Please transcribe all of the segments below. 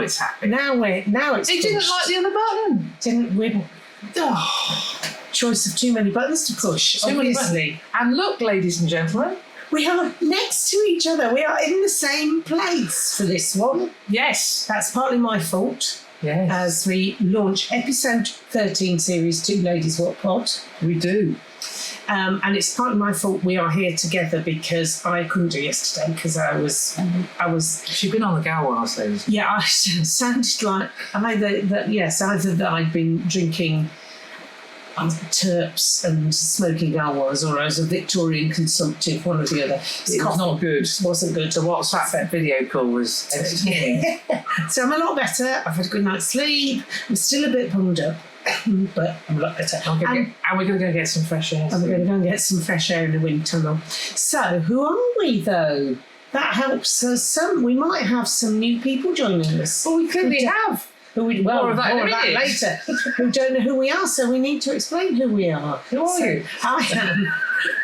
Now it's happy. Now it's. It didn't like the other button. Didn't we? Choice of too many buttons to push. Too many obviously. buttons. And look, ladies and gentlemen, we are next to each other. We are in the same place for this one. yes, That's partly my fault. yes, As we launch episode 13 series 2 Ladies Wot Pod. we do. And it's partly my fault we are here together because I couldn't do yesterday because I was. She's been on the gal while ladies. Yeah, I sounded like either that I'd been drinking terps and smoking Gauloises, or I was a Victorian consumptive, one or the other. It was not good. Wasn't good. The WhatsApp video call was entertaining. So I'm a lot better. I've had a good night's sleep. I'm still a bit bummed up, but I'm a lot better. And we're going to go get some fresh air. And we're going to go and get some fresh air in the wind tunnel. So who are we though? That helps us. We might have some new people joining us. Well, we clearly have. More of that later. Who don't know who we are, so we need to explain who we are. Who are you?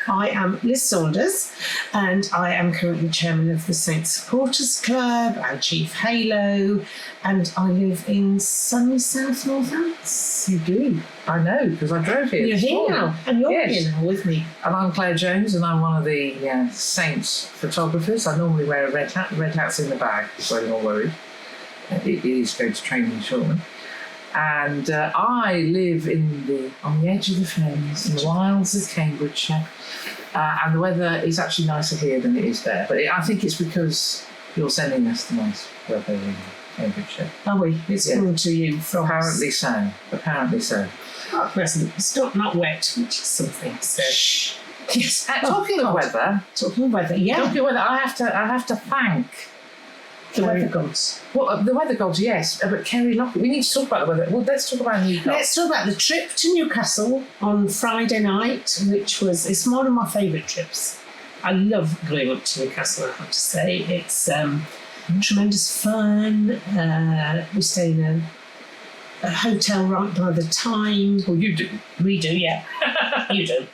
I am Lis Saunders, and I am currently chairman of the Saints Supporters Club and Chief Halo, and I live in sunny South Northants. You do. I know, because I drove here. You're here now, and you're here now with me. And I'm Claire Jones, and I'm one of the Saints photographers. I normally wear a red hat. The red hat's in the bag, so you're not worried. It is going to training shortly. And I live on the edge of the fens, in the wilds of Cambridgeshire. And the weather is actually nicer here than it is there. But I think it's because you're sending us the nice weather in Cambridgeshire. Are we? It's coming to you from Apparently so. Apparently so. At present. It's not wet, which is something. So. Shh. Yes. Talking of weather. Talking of weather, yeah. Talking of weather, I have to thank the weather gods. Well, the weather gods, yes, but Kerry Lockett. We need to talk about the weather. Well, let's talk about Newcastle. Let's talk about the trip to Newcastle on Friday night, it's one of my favourite trips. I love going up to Newcastle, I have to say. It's tremendous fun. We stay in a hotel right by the Tyne. Well, you do. We do, yeah. You do.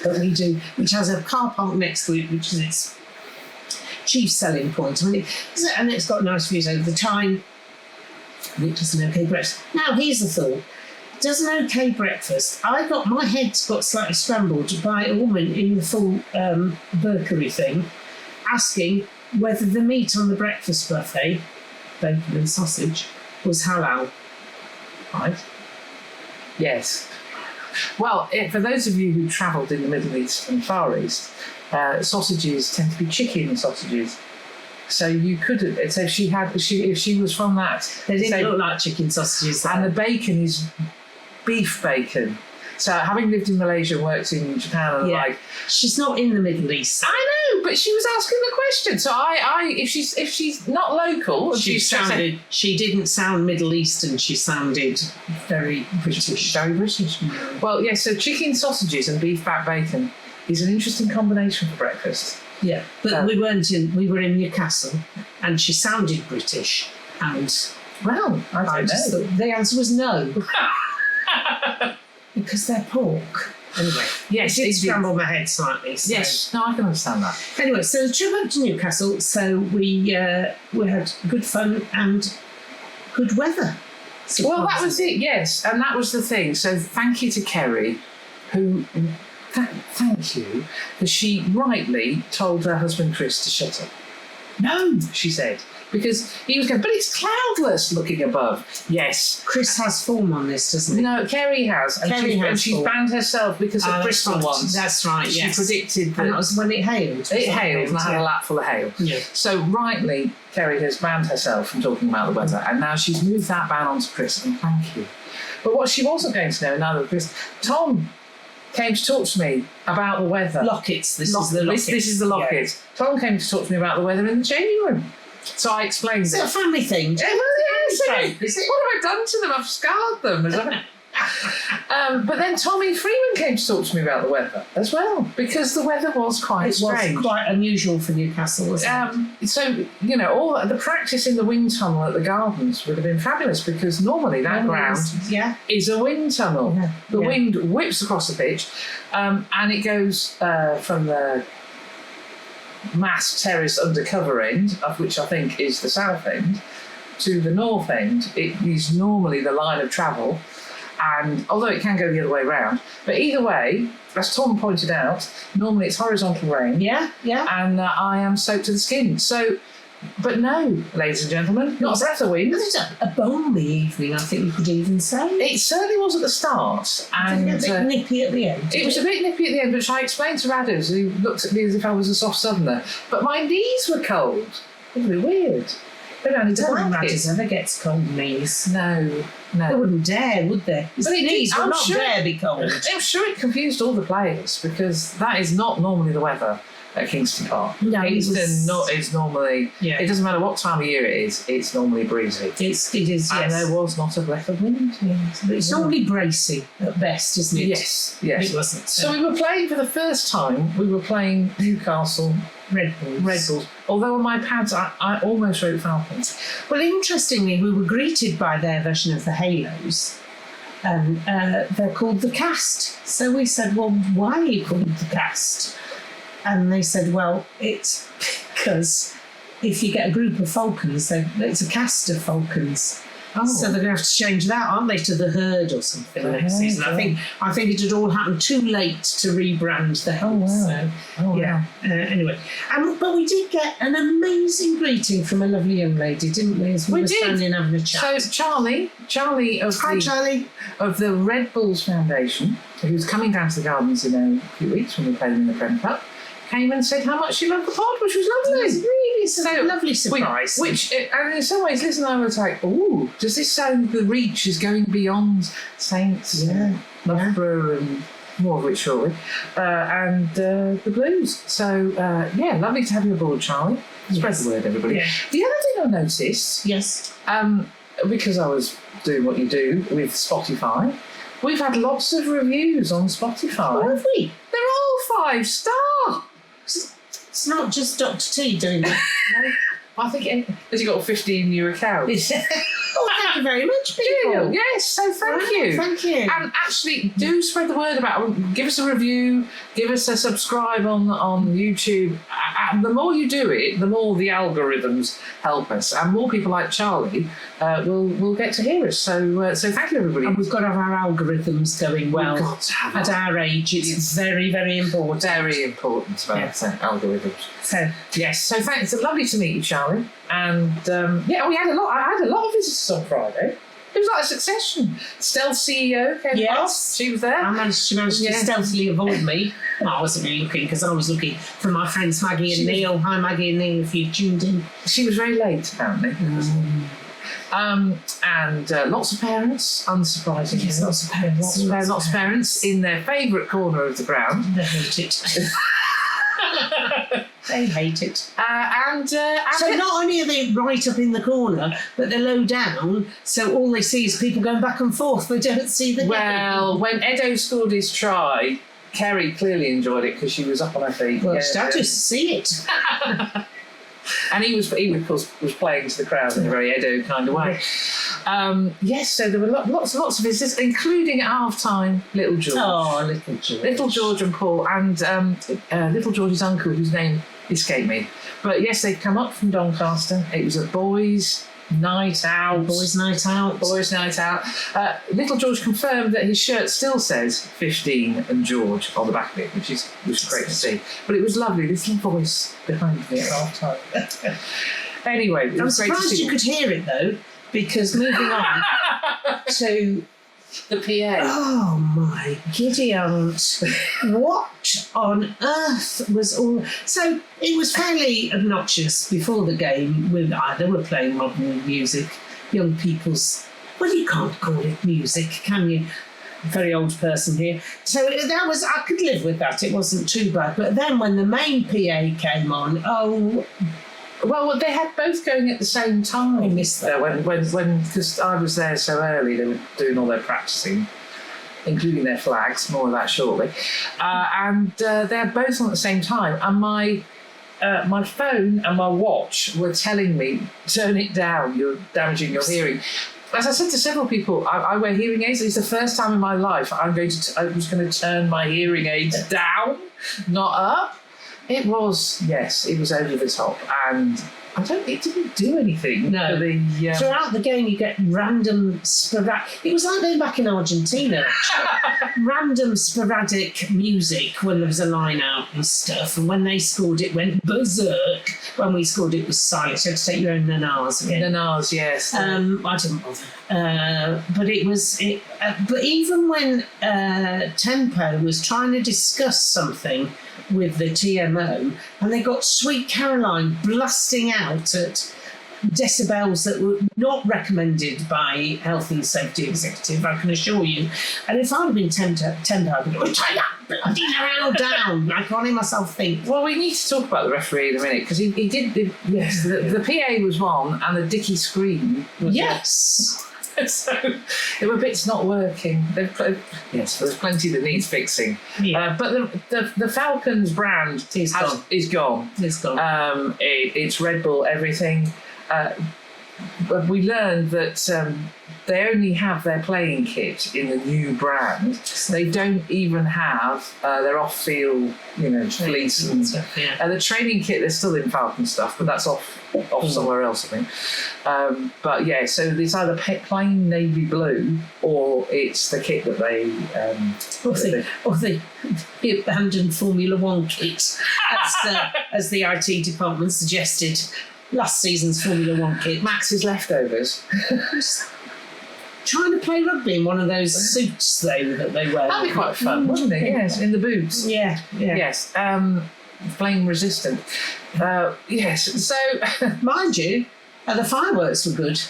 But we do, which has a car park next to it, which is its chief selling point. And it's got nice views over the Tyne. It does an okay breakfast. Now, here's the thought. It does an okay breakfast. My head's got slightly scrambled by a woman in the full burkery thing, asking whether the meat on the breakfast buffet, bacon and sausage, was halal. Right? Yes. Well, for those of you who travelled in the Middle East and Far East, sausages tend to be chicken sausages. So you could, so if she was from that, they didn't look like chicken sausages. And the bacon is beef bacon. So having lived in Malaysia and worked in Japan, and she's not in the Middle East. I know, but she was asking the question. So if she's not local, she didn't sound Middle Eastern. She sounded very British. Very British. Well, yes. So chicken sausages and beef back bacon is an interesting combination for breakfast. Yeah, but we were in Newcastle, and she sounded British, and well, I don't know. The answer was no. Because they're pork. Anyway, yes, it did scramble my head slightly. So. Yes, no, I can understand that. Anyway, so the trip up to Newcastle, so we had good fun and good weather. Well, that was it, yes, and that was the thing. So thank you to Kerry, who, thank you, because she rightly told her husband Chris to shut up. No, she said. Because he was going, but it's cloudless looking above. Yes. Chris has form on this, doesn't he? No, Kerry has. And she's banned herself because of Bristol ones. That's right, yes. She predicted that. And that was when it hailed. It hailed, and I had a lap full of hail. Yeah. So rightly, Kerry has banned herself from talking about the weather, and now she's moved that ban onto Chris, and thank you. But what she wasn't going to know, neither Chris, Tom came to talk to me about the weather. Lockets. This is the Lockets. This is the Lockets. Yeah. Tom came to talk to me about the weather in the changing room. So I explained it. It's a family thing. Yeah, well, yeah, what have I done to them? I've scarred them. But then Tommy Freeman came to talk to me about the weather as well, because the weather was quite strange. It was quite unusual for Newcastle, wasn't it? So, all the practice in the wind tunnel at the Gardens would have been fabulous, because normally that ground is a wind tunnel. Yeah. The wind whips across the pitch, and it goes from the Mass Terrace undercover end, of which I think is the south end, to the north end, it is normally the line of travel, and although it can go the other way round, but either way, as Tom pointed out, normally it's horizontal rain. Yeah. And I am soaked to the skin. So, but no, ladies and gentlemen, not a breath of wind. It was a balmy evening, I think you could even say. It certainly was at the start, and a bit nippy at the end. it was a bit nippy at the end, which I explained to Radders, who looked at me as if I was a soft southerner. But my knees were cold. It was weird. But only The Radders never gets cold knees. No. They wouldn't dare, would they? But it knees did, would I'm not sure- dare be cold. I'm sure it confused all the players, because that is not normally the weather at Kingston Park. No, it Kingston was- is normally, Yeah. it doesn't matter what time of year it is, it's normally breezy. It is, yes. And there was not a breath of wind. But it's normally bracing at best, isn't it? Yes. It wasn't. So we were playing for the first time, we were playing Newcastle Red Bulls. Although on my pads I almost wrote Falcons. Well, interestingly, we were greeted by their version of the Halos. And they're called the Cast. So we said, well, why are you called the Cast? And they said, well, it's because if you get a group of falcons, it's a cast of falcons. Oh. So they're going to have to change that, aren't they, to the herd or something next season? Yeah. I think it had all happened too late to rebrand the Hells. wow. So, yeah. Anyway, but we did get an amazing greeting from a lovely young lady, didn't we? As we were did. standing having a chat. So Charlie of Hi, Charlie. of the Red Bulls Foundation, who's coming down to the Gardens in a few weeks when we play them in the Prem Cup, came and said how much she loved the pod, which was lovely. It was really a lovely surprise. And in some ways, Liz and I was like, oh, does this sound the reach is going beyond Saints, Loughborough, and more of which shortly, and the Blues. So, lovely to have you aboard, Charlie. Spread the word, everybody. Yeah. The other thing I noticed, Yes. because I was doing what you do with Spotify, we've had lots of reviews on Spotify. Oh, have we? They're all 5-star. It's not just Dr. T doing that. No, I think has he got a 15 new account? Oh, thank you very much, people. Yes, so thank you. Thank you. And actually, do spread the word about it. Give us a review, give us a subscribe on YouTube. And the more you do it, the more the algorithms help us, and more people like Charlie will get to hear us. So thank you, everybody. And we've got to have our algorithms going well. We've got to have At our age, it's very, very important. very important about algorithms. So, Yes, so thanks. It's lovely to meet you, Charlie. And we had a lot. I had a lot of visitors on Friday. It was like a succession. Stealth CEO came past. She was there. she managed to stealthily avoid me. Well, I wasn't really looking because I was looking for my friends Maggie and Neil. Hi, Maggie and Neil, if you tuned in. She was very late, apparently. And lots of parents, unsurprisingly. Yes, lots of parents. Lots of parents in their favourite corner of the ground. They hate it. They hate it. So not only are they right up in the corner, but they're low down, so all they see is people going back and forth. They don't see the Well, when Edo scored his try, Kerry clearly enjoyed it because she was up on her feet. Well, I just see it. And he of course was playing to the crowd in a very Edo kind of way. So there were lots of visitors, including at half-time Little George. Oh, Little George. Little George and Paul, and Little George's uncle, whose name escaped me. But yes, they'd come up from Doncaster. It was a boys' night out. Boys' night out. Boys' night out. Little George confirmed that his shirt still says 15 and George on the back of it, which is great to see. But it was lovely, this little voice behind me at half time. Anyway, it I'm was great to surprised see. you could hear it though, because moving on to the PA. Oh my giddy aunt. What on earth was all... So it was fairly obnoxious before the game with they were playing modern music, young people's... Well, you can't call it music, can you? Very old person here. So that was... I could live with that. It wasn't too bad. But then when the main PA came on, Well, they had both going at the same time. I missed that. When because I was there so early, they were doing all their practicing, including their flags. More of that shortly. And they're both on at the same time. And my phone and my watch were telling me, turn it down, you're damaging your hearing. As I said to several people, I wear hearing aids. It's the first time in my life I was going to turn my hearing aids down, not up. It was over the top, and It didn't do anything. No. For the, Throughout the game, you get random sporadic. It was like being back in Argentina, actually. Random sporadic music when there was a line out and stuff. And when they scored, it went berserk. When we scored, it was silent. You had to take your own nanars again. Nanars, yes. I didn't bother. But it was. But even when Tempo was trying to discuss something with the TMO, and they got Sweet Caroline blasting out at decibels that were not recommended by Health and Safety Executive, I can assure you. And if I'd been Tempo, I'd be like, take that bloody narrow down. I can't hear myself think. Well, we need to talk about the referee in a minute, because he did. The PA was one, and the Dicky screen was Yes. So there were bits not working. Yes, there's plenty that needs fixing. Yeah. But the Falcons brand is gone. It's gone. It's Red Bull everything. We learned that they only have their playing kit in the new brand. They don't even have their off-field, fleece and stuff. Yeah. the training kit. They're still in Falcon stuff, but that's off somewhere else, I think. But yeah, so it's either plain navy blue or it's the kit that they or the abandoned Formula One kit, as the IT department suggested. Last season's Formula One kit. Max's leftovers. Trying to play rugby in one of those suits that they wear. That'd be quite fun, wouldn't it? Yes, in the boots. Yeah. Yes. Flame resistant. Yes. So, mind you, the fireworks were good.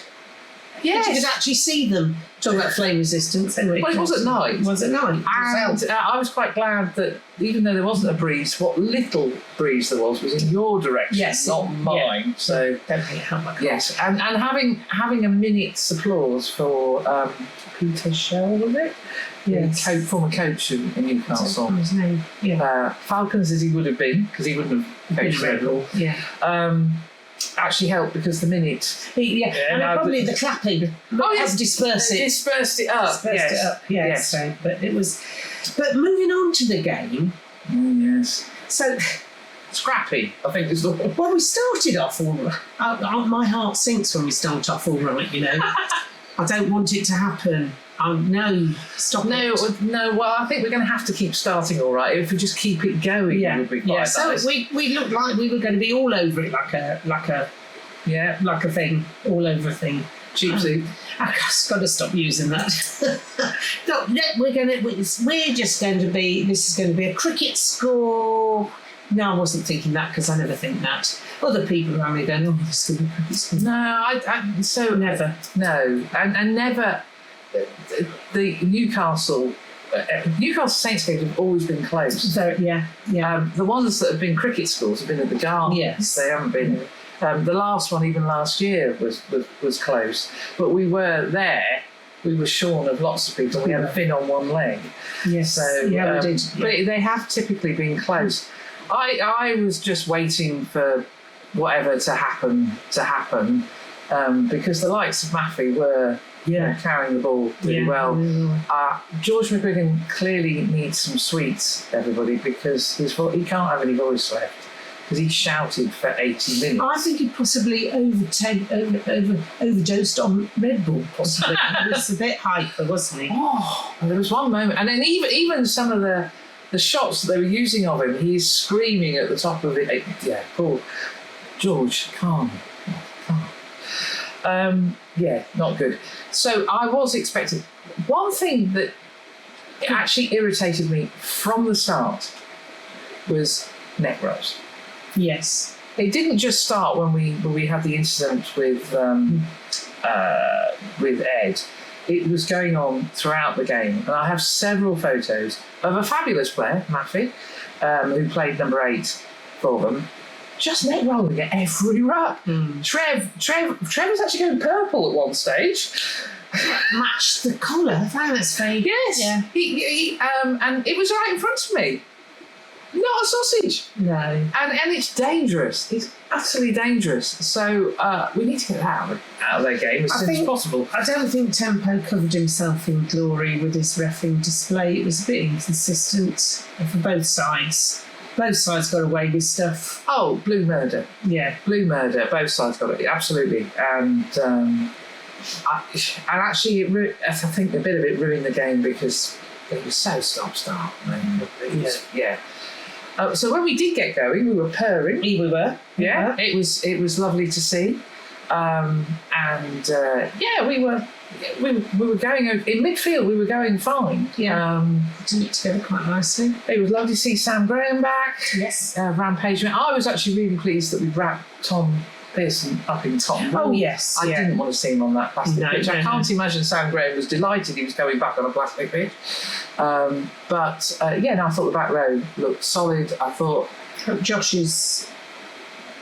yes. You could actually see them. Talking about flame resistance. Anyway, Well, it was at night. It was at night. And I was quite glad that even though there wasn't a breeze, what little breeze there was in your direction, Yes. not mine. Yeah. So Don't think how much. yes, and having a minute's applause for Peter Shell, was it? Yes. The former coach in Newcastle. What's his name? Yeah. Falcons as he would have been, because he wouldn't have coached Red Bull. Yeah. Actually helped because the minute. And probably the clapping. yes, dispersed it. Dispersed it up. Dispersed it up. Yeah. Yes. So, but it was. But moving on to the game. Yes. So. Scrappy, I think is the word. Well, we started off all right. My heart sinks when we start off all right, I don't want it to happen. No, stop it. No, well, I think we're going to have to keep starting all right. If we just keep it going, it would be quite nice. So we looked like we were going to be all over it, like a thing, all over a thing. Cheap suit. I've got to stop using that. No, we're just going to be. This is going to be a cricket score. No, I wasn't thinking that because I never think that. Other people around me going, this is going to be a cricket score. No, Never. No, and never. The Newcastle Saints games have always been close. Yeah. The ones that have been cricket scores have been at the Gardens. Yes. They haven't been. The last one, even last year, was close. But we were there. We were shorn of lots of people. We had a fin on one leg. Yes. So we did. But they have typically been close. I was just waiting for whatever to happen because the likes of Maffey were carrying the ball really well. George McGuigan clearly needs some sweets, everybody, because he can't have any voice left because he shouted for 80 minutes. I think he possibly overdosed on Red Bull, possibly. He was a bit hyper, wasn't he? Oh, there was one moment, and then even some of the shots that they were using of him, he's screaming at the top of it. Yeah, Paul, George, calm. Not good. So I was expecting one thing that actually irritated me from the start was neck rolls. Yes. It didn't just start when we had the incident with Ed. It was going on throughout the game, and I have several photos of a fabulous player, Maffey, who played number 8 for them, just neck rolling at every ruck. Trev was actually going purple at one stage. Matched the collar. I found that's fake. Yes. Yeah. He and it was right in front of me. Not a sausage. No. And it's dangerous. It's utterly dangerous. So we need to get that out of their game as soon as possible. I don't think Tempo covered himself in glory with his reffing display. It was a bit inconsistent for both sides. Both sides got away with stuff. Oh, blue murder. Yeah. Blue murder. Both sides got it. Absolutely. And actually, I think a bit of it ruined the game because it was so stop-start. Yeah. So when we did get going, we were purring. We were. Yeah. It was lovely to see. We were going in midfield. We were going fine. Yeah. Didn't it together quite nicely? It was lovely to see Sam Graham back. Yes. Rampage. I was actually really pleased that we wrapped Tom Pearson up in top. Oh yes. I didn't want to see him on that plastic pitch. I can't imagine Sam Graham was delighted he was going back on a plastic pitch. I thought the back row looked solid. I thought Josh's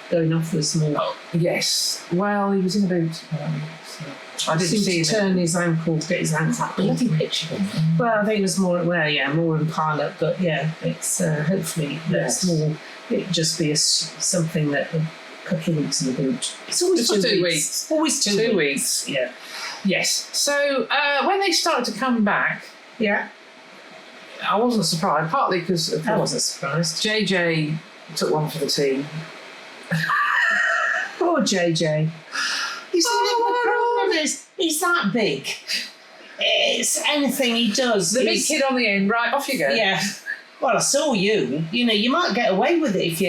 going off was more. Oh, yes. Well, he was in a boot. I didn't see him turn his ankle, get his hands up. Bloody picture. Well, I think it was more in pilot, but yeah, it's hopefully that's more. It just be something that a couple of weeks in the boot. It's always 2 weeks. Always 2 weeks. Yeah. Yes. So when they started to come back, yeah, I wasn't surprised. Partly because I wasn't surprised. JJ took one for the team. Poor JJ. The problem is, he's that big. It's anything he does. The big kid on the end, right, off you go. Yeah. Well, I saw you. You know, you might get away with it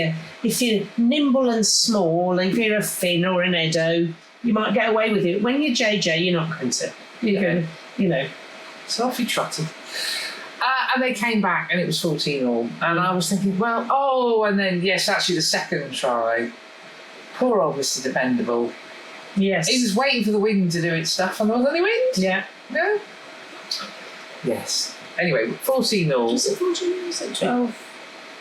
if you're nimble and small, if you're a Finn or an Edo, you might get away with it. When you're JJ, you're not going to. You're going to, you know. So off he trotted. And they came back and it was 14-all. And I was thinking, and then, yes, actually the second try, poor old Mr. Dependable. Yes. He was waiting for the wind to do its stuff and there wasn't any wind. Yeah. No? Yes. Anyway, 14-all. Was it 14 or was it 12?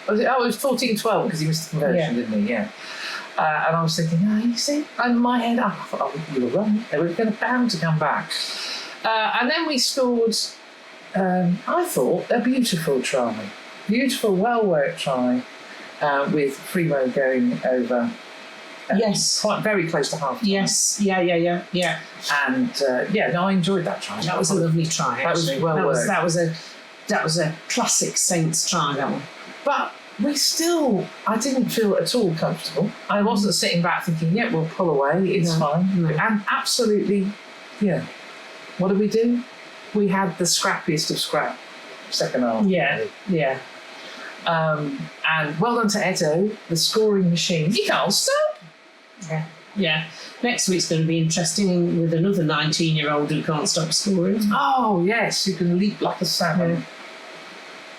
It was 14-12 because he missed the conversion, didn't he? Yeah. And I was thinking, you see, in my head, I thought, you were wrong. They were going to bound to come back. And then we scored, I thought, a beautiful try. Beautiful, well-worked try with Primo going over. Yes. Quite very close to half. Yes. Yeah. And I enjoyed that try. That was a lovely try. That was well worked. That was a classic Saints try, that one. But I didn't feel at all comfortable. I wasn't sitting back thinking, we'll pull away, it's fine. No. And absolutely, what did we do? We had the scrappiest of scrap second half. Yeah. And well done to Edo, the scoring machine. He can't stop. Yeah. Next week's going to be interesting with another 19-year-old who can't stop scoring. Oh, yes, who can leap like a salmon.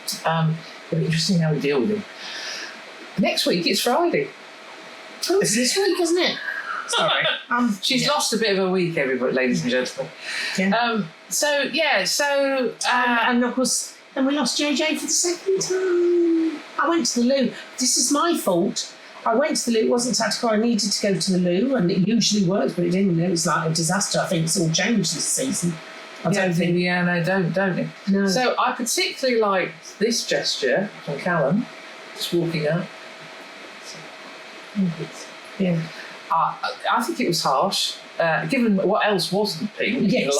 It'll be interesting how we deal with him. Next week, it's Friday. Oh, it's this week, isn't it? Sorry. She's lost a bit of a week, everybody, ladies and gentlemen. Yeah. And of course, then we lost JJ for the second time. I went to the loo. This is my fault. I went to the loo. It wasn't tactical. I needed to go to the loo, and it usually works, but it didn't. It was like a disaster. I think it's all changed this season. Don't it? No. So I particularly like this gesture from Callum, just walking up. Yeah. I think it was harsh, given what else wasn't pink. Yes.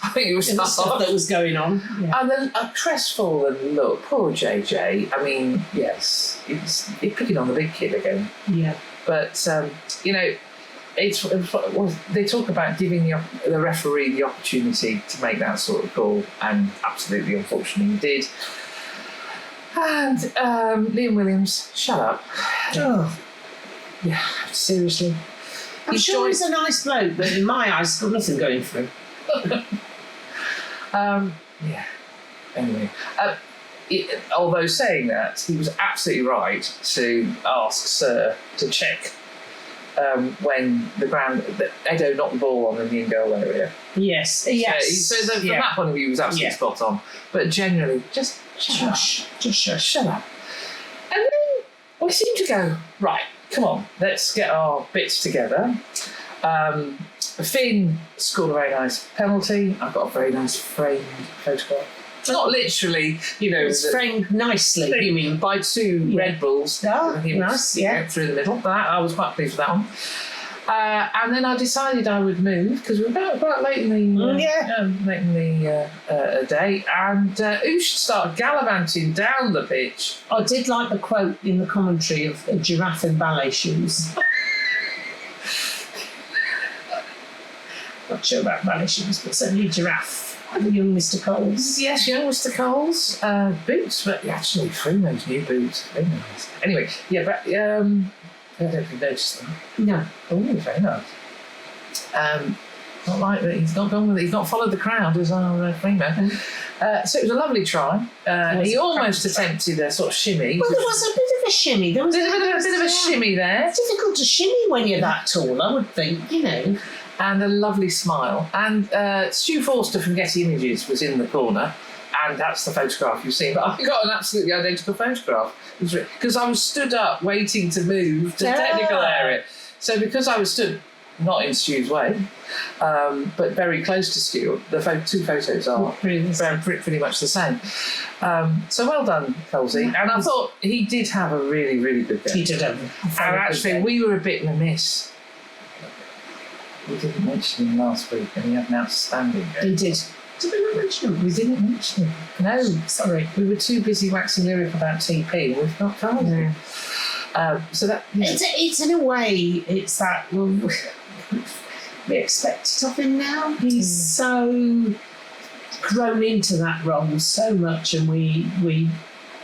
I think it was harsh. Stuff that was going on. Yeah. And then a crestfallen look. Poor JJ. I mean, yes, it's picking on the big kid again. Yeah. But, they talk about giving the referee the opportunity to make that sort of call, and absolutely, unfortunately, he did. And Liam Williams, shut up. Oh. Yeah, seriously. I'm sure he's a nice bloke, but in my eyes, he's got nothing going for him. Anyway, although saying that, he was absolutely right to ask Sir to check when Edo knocked the ball on in the in-goal area. Yes. So from that point of view, he was absolutely spot on. But generally, just shush. Shut up. And then we seem to go, right, come on, let's get our bits together. Finn scored a very nice penalty. I've got a very nice framed photograph. Not literally, it's framed nicely. You mean by two Red Bulls? Oh, nice, through the middle. I was quite pleased with that one. And then I decided I would move because we were quite late in the day, and who should start gallivanting down the pitch? I did like the quote in the commentary of a giraffe in ballet shoes. Not sure about ballet shoes, but certainly giraffe. Young Mr. Coles. Yes, young Mr. Coles. Boots, but actually Freeman's new boots. Very nice. Anyway, yeah, but I don't know if you noticed them. No. Oh, very nice. Not like that. He's not gone with it. He's not followed the crowd as our Freeman. So it was a lovely try. He almost attempted a sort of shimmy. Well, there was a bit of a shimmy. There was a bit of a shimmy there. It's difficult to shimmy when you're that tall, I would think, you know. And a lovely smile. And Stu Forster from Getty Images was in the corner, and that's the photograph you've seen. But I got an absolutely identical photograph because I was stood up waiting to move to the technical area. So because I was stood not in Stu's way, but very close to Stu, the two photos are pretty much the same. So well done, Colsey. And I thought he did have a really, really good game. He did have and actually, we were a bit remiss. We didn't mention him last week, and he had an outstanding game. He did. Did we not mention him? We didn't mention him. No, sorry. We were too busy waxing lyric about TP. We've not told him. So that it's in a way it's that we expect it of him now. He's so grown into that role so much, and we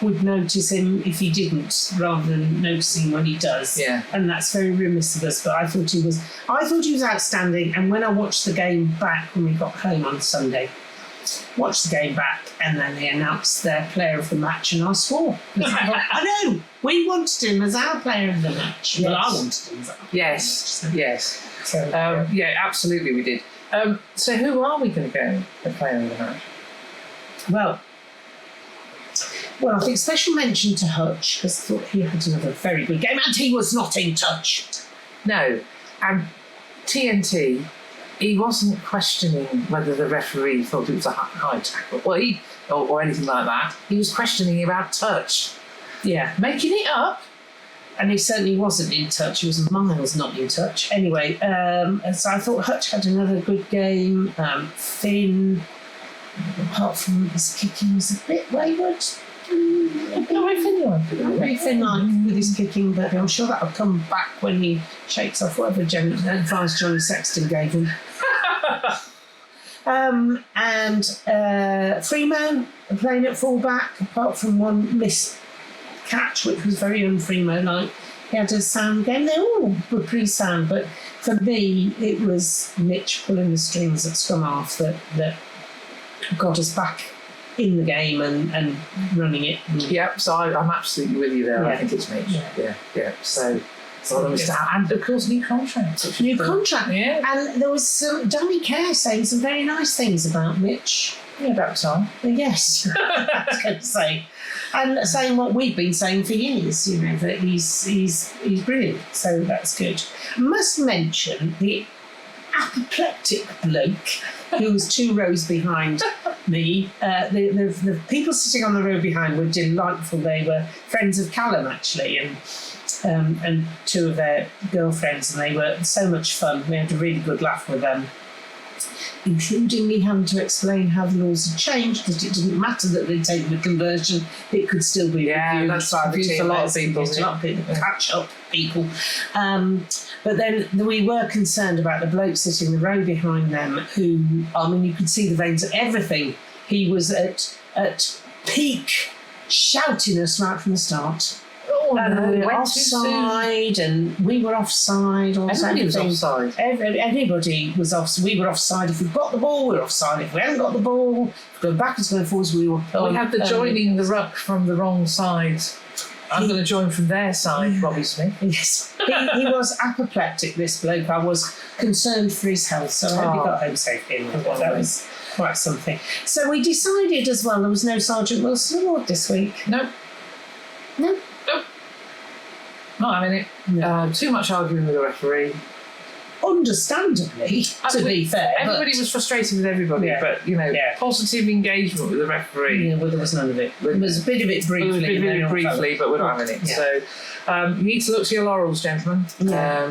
would notice him if he didn't, rather than noticing when he does. Yeah. And that's very remiss of us. But I thought he was outstanding. And when I watched the game back when we got home on Sunday, watched the game back, and then they announced their player of the match, and I swore. I know, we wanted him as our player of the match. Yes. Well, I wanted him as our player of the match. Yes. So, yeah, absolutely we did. So who are we going to go the player of the match? Well, I think special mention to Hutch, because I thought he had another very good game, and he was not in touch. No, and TNT, he wasn't questioning whether the referee thought it was a high tackle, or anything like that. He was questioning about touch. Yeah. Making it up. And he certainly wasn't in touch. He was miles not in touch. Anyway, so I thought Hutch had another good game. Finn, apart from his kicking, was a bit wayward. Very Finn-like with his kicking, but I'm sure that'll come back when he shakes off whatever advice Johnny Sexton gave him. And Freemo playing at full-back, apart from one missed catch, which was very un-Freemo-like. He had a sound game. They all were pretty sound, but for me, it was Mitch pulling the strings at scrum half that got us back in the game and running it. Yeah, so I'm absolutely with you there. Yeah. I think it's Mitch. Yeah. So and of course, new contract. New contract. Yeah. And there was Danny Kerr saying some very nice things about Mitch. Yeah, about time. Yes, I was going to say. And saying what we've been saying for years, you know, that he's brilliant. So that's good. I must mention the apoplectic bloke who was 2 rows behind me. The people sitting on the row behind were delightful. They were friends of Callum, actually, and 2 of their girlfriends, and they were so much fun. We had a really good laugh with them, including me having to explain how the laws had changed, because it didn't matter that they'd taken the conversion, it could still be reviewed. That's confused a lot of people. Catch up people. But then we were concerned about the bloke sitting the row behind them, who, I mean, you could see the veins of everything. He was at peak shouting us right from the start. And we were offside, and we were offside. Everybody was offside. Everybody was offside. We were offside. If we got the ball, we were offside. If we hadn't got the ball, going backwards, going forwards, we were. We had the joining the ruck from the wrong side. I'm going to join from their side, Robbie Smith. Yes. He was apoplectic, this bloke. I was concerned for his health, so I hope he got home safely. That was quite something. So we decided as well there was no Sergeant Wilson Award this week. No. Not having it. No. Too much arguing with the referee. understandably, to be fair. Everybody was frustrated with everybody, but, positive engagement with the referee. Yeah, well, there was none of it. There was a bit of it briefly. But we're not having it. Yeah. So you need to look to your laurels, gentlemen. Yeah.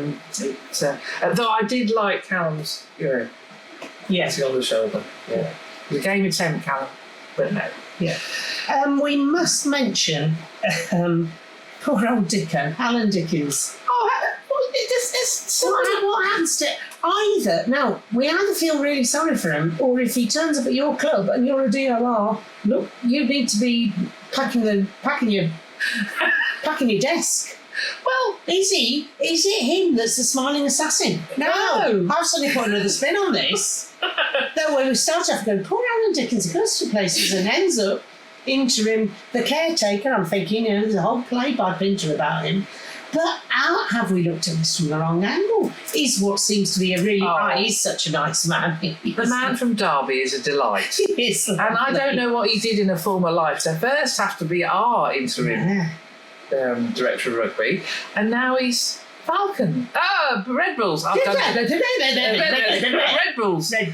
Though I did like Callum's, patting on the shoulder. Yeah. The game attempt, Callum, but no. Yeah. We must mention poor old Dicko, Alan Dickens. What happens to either? Now, we either feel really sorry for him, or if he turns up at your club and you're a DOR, look, you need to be packing your desk. Well, is it him that's the smiling assassin? No. I've suddenly put another spin on this. Though when we start off going, poor Alan Dickens, he goes to places and ends up interim, the caretaker. I'm thinking, there's a whole play by Pinter about him. But how have we looked at this from the wrong angle? He's what seems to be a really he's such a nice man. The man from Derby is a delight. He is lovely. And I don't know what he did in a former life. So first have to be our interim director of rugby, and now he's Falcon. Red Bulls. Red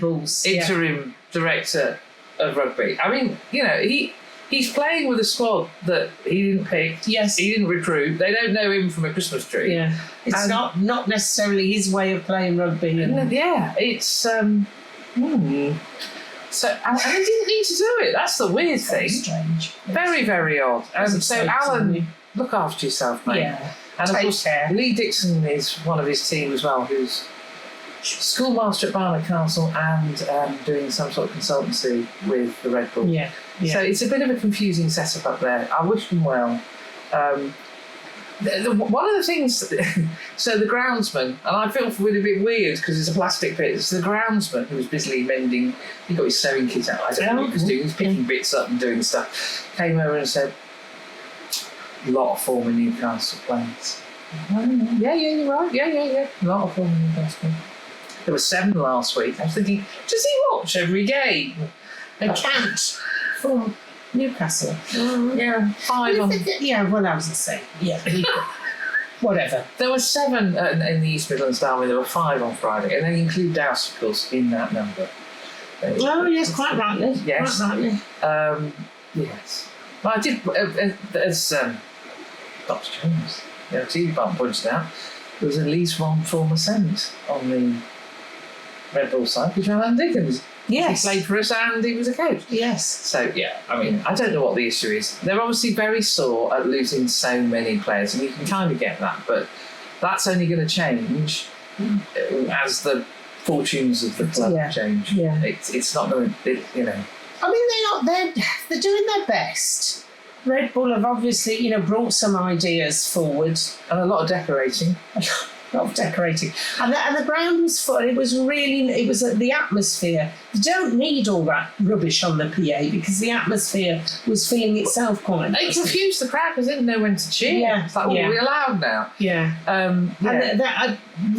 Bulls interim director of rugby. I mean, he's playing with a squad that he didn't pick. Yes. He didn't recruit. They don't know him from a Christmas tree. Yeah. It's not necessarily his way of playing rugby. It's So, and he didn't need to do it. That's the weird thing. Strange. Very, very odd. So, Alan, look after yourself, mate. Yeah. And of course, Lee Dixon is one of his team as well, who's schoolmaster at Barnard Castle and doing some sort of consultancy with the Red Bull. Yeah. So it's a bit of a confusing setup up there. I wish them well. One of the things, so the groundsman, and I feel really a bit weird because it's a plastic pit. It's the groundsman who was busily mending. He got his sewing kit out. I don't know what he was doing. He was picking bits up and doing stuff. Came over and said, "A lot of former Newcastle players." Yeah, you're right. Yeah. A lot of former Newcastle. There were 7 last week. I was thinking, does he watch every game? They can't from Newcastle. Yeah, 5 on. Yeah, well, I was the same. Yeah, whatever. There were 7 in the East Midlands Derby. There were 5 on Friday, and then include Douse, of course, in that number. Oh, yes, quite rightly. Yes. Quite rightly. Yes. Well, I did, as Dr. Jones, TV Bump pointed out, there was at least one former Saint on the Red Bull side, which was Alan Dickens. Yes. He played for us and he was a coach. Yes. So, I don't know what the issue is. They're obviously very sore at losing so many players, and you can kind of get that, but that's only going to change as the fortunes of the club change. Yeah. It's not going to, I mean, they're doing their best. Red Bull have obviously, brought some ideas forward. And a lot of decorating. A lot of decorating. And the ground was fun. It was the atmosphere. You don't need all that rubbish on the PA because the atmosphere was feeling itself quite nice. It confused the crowd because they didn't know when to cheer. Yeah. It's like, what are we allowed now? Yeah. And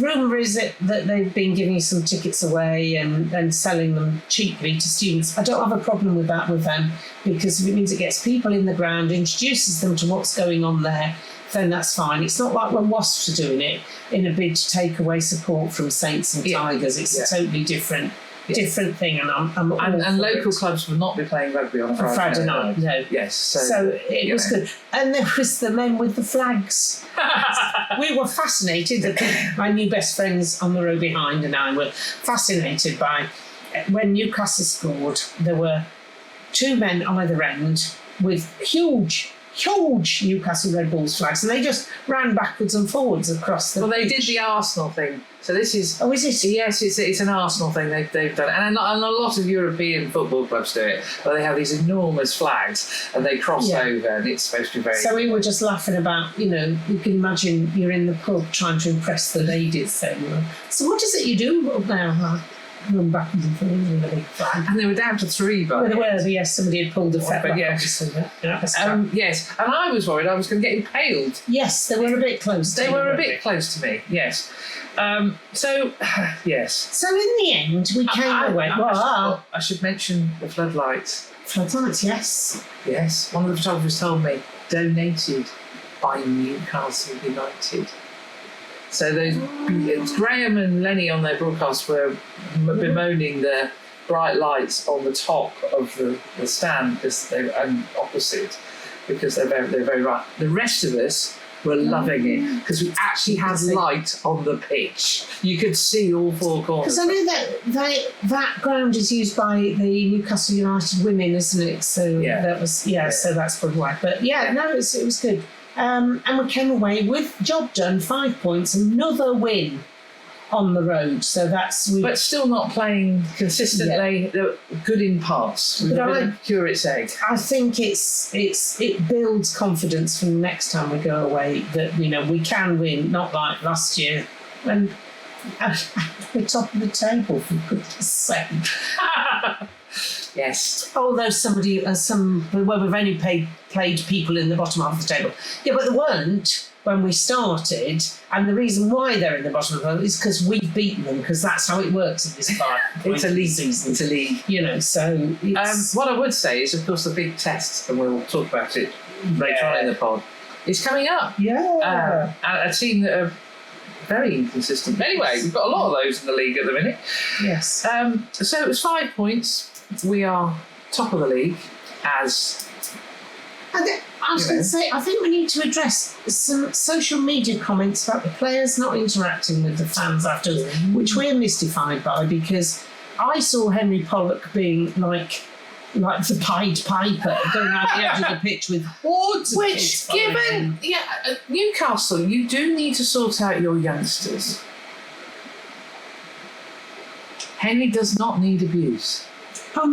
rumour is that they've been giving some tickets away and selling them cheaply to students. I don't have a problem with that with them because it means it gets people in the ground, introduces them to what's going on there, then that's fine. It's not like when Wasps are doing it in a bid to take away support from Saints and Tigers. It's a totally different thing, and I'm all and local clubs will not be playing rugby on a Friday night. No. Yes. So it was good. And there was the men with the flags. We were fascinated. My new best friends on the row behind and I were fascinated by when Newcastle scored. There were 2 men on either end with huge Newcastle Red Bulls flags, and they just ran backwards and forwards across the. Well, they did the Arsenal thing. So this is. Oh, is it? Yes, it's an Arsenal thing they've done, and a lot of European football clubs do it, where they have these enormous flags and they cross over, and it's supposed to be very. So we were just laughing about, you can imagine you're in the pub trying to impress the ladies. So what is it you do now? Run backwards and forwards with a big flag. And they were down to 3 by there were, yes, somebody had pulled the flag. Yes. And I was worried I was going to get impaled. Yes, they were a bit close. They were a bit close to me, yes. So, yes. So in the end, we came away. I should mention the floodlights. Floodlights, yes. Yes, one of the photographers told me, donated by Newcastle United. So Graham and Lenny on their broadcast were bemoaning the bright lights on the top of the stand because and opposite because they're very right. The rest of us were loving it because we actually had light on the pitch. You could see all four corners. Because I know that ground is used by the Newcastle United women, isn't it? So that was so that's probably why. But it was good. And we came away with job done, 5 points, another win on the road. So but still not playing consistently. They're good in parts. With a bit of curate's egg. I think it builds confidence for the next time we go away that we can win, not like last year when we're top of the table, for goodness sake. Yes. Although we've only played people in the bottom half of the table. Yeah, but there weren't when we started, and the reason why they're in the bottom of the table is because we've beaten them, because that's how it works in this part. It's a league season. It's a league. So it's... what I would say is, of course, the big test, and we'll talk about it later on in the pod, is coming up. Yeah. A team that are very inconsistent. Anyway, we've got a lot of those in the league at the minute. Yes. So it was 5 points. We are top of the league as... I was going to say, I think we need to address some social media comments about the players not interacting with the fans afterwards, which we're mystified by, because I saw Henry Pollock being like the Pied Piper going out the edge of the pitch with hordes of kids given Newcastle, you do need to sort out your youngsters. Henry does not need abuse. Oh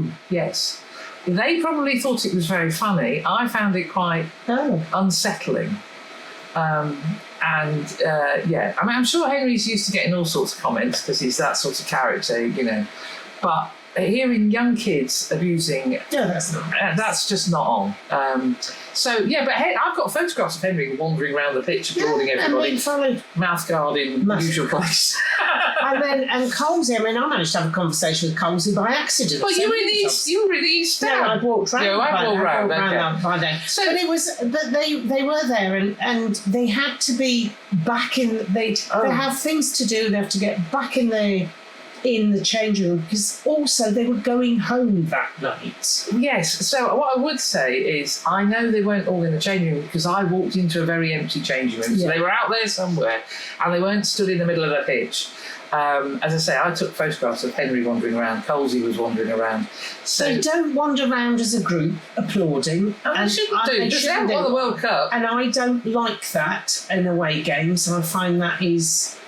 no! Yes. They probably thought it was very funny. I found it quite unsettling. I mean, I'm sure Henry's used to getting all sorts of comments because he's that sort of character, But hearing young kids abusing, that's just not on. But I've got photographs of Henry wandering around the pitch, applauding everybody, mouth guard in usual place. and Colsey, I managed to have a conversation with Colsey by accident. Well, you were in the East Stand. No, I walked round. I walked round by then. But they were there, and they had to be back in. They have things to do. They have to get back in the changing room, because also they were going home that night. Yes, so what I would say is I know they weren't all in the changing room because I walked into a very empty changing room. So they were out there somewhere and they weren't stood in the middle of the pitch. As I say, I took photographs of Henry wandering around, Colsey was wandering around. So they don't wander around as a group applauding. And they shouldn't do, because they haven't won the World Cup. And I don't like that in away games, and I find that is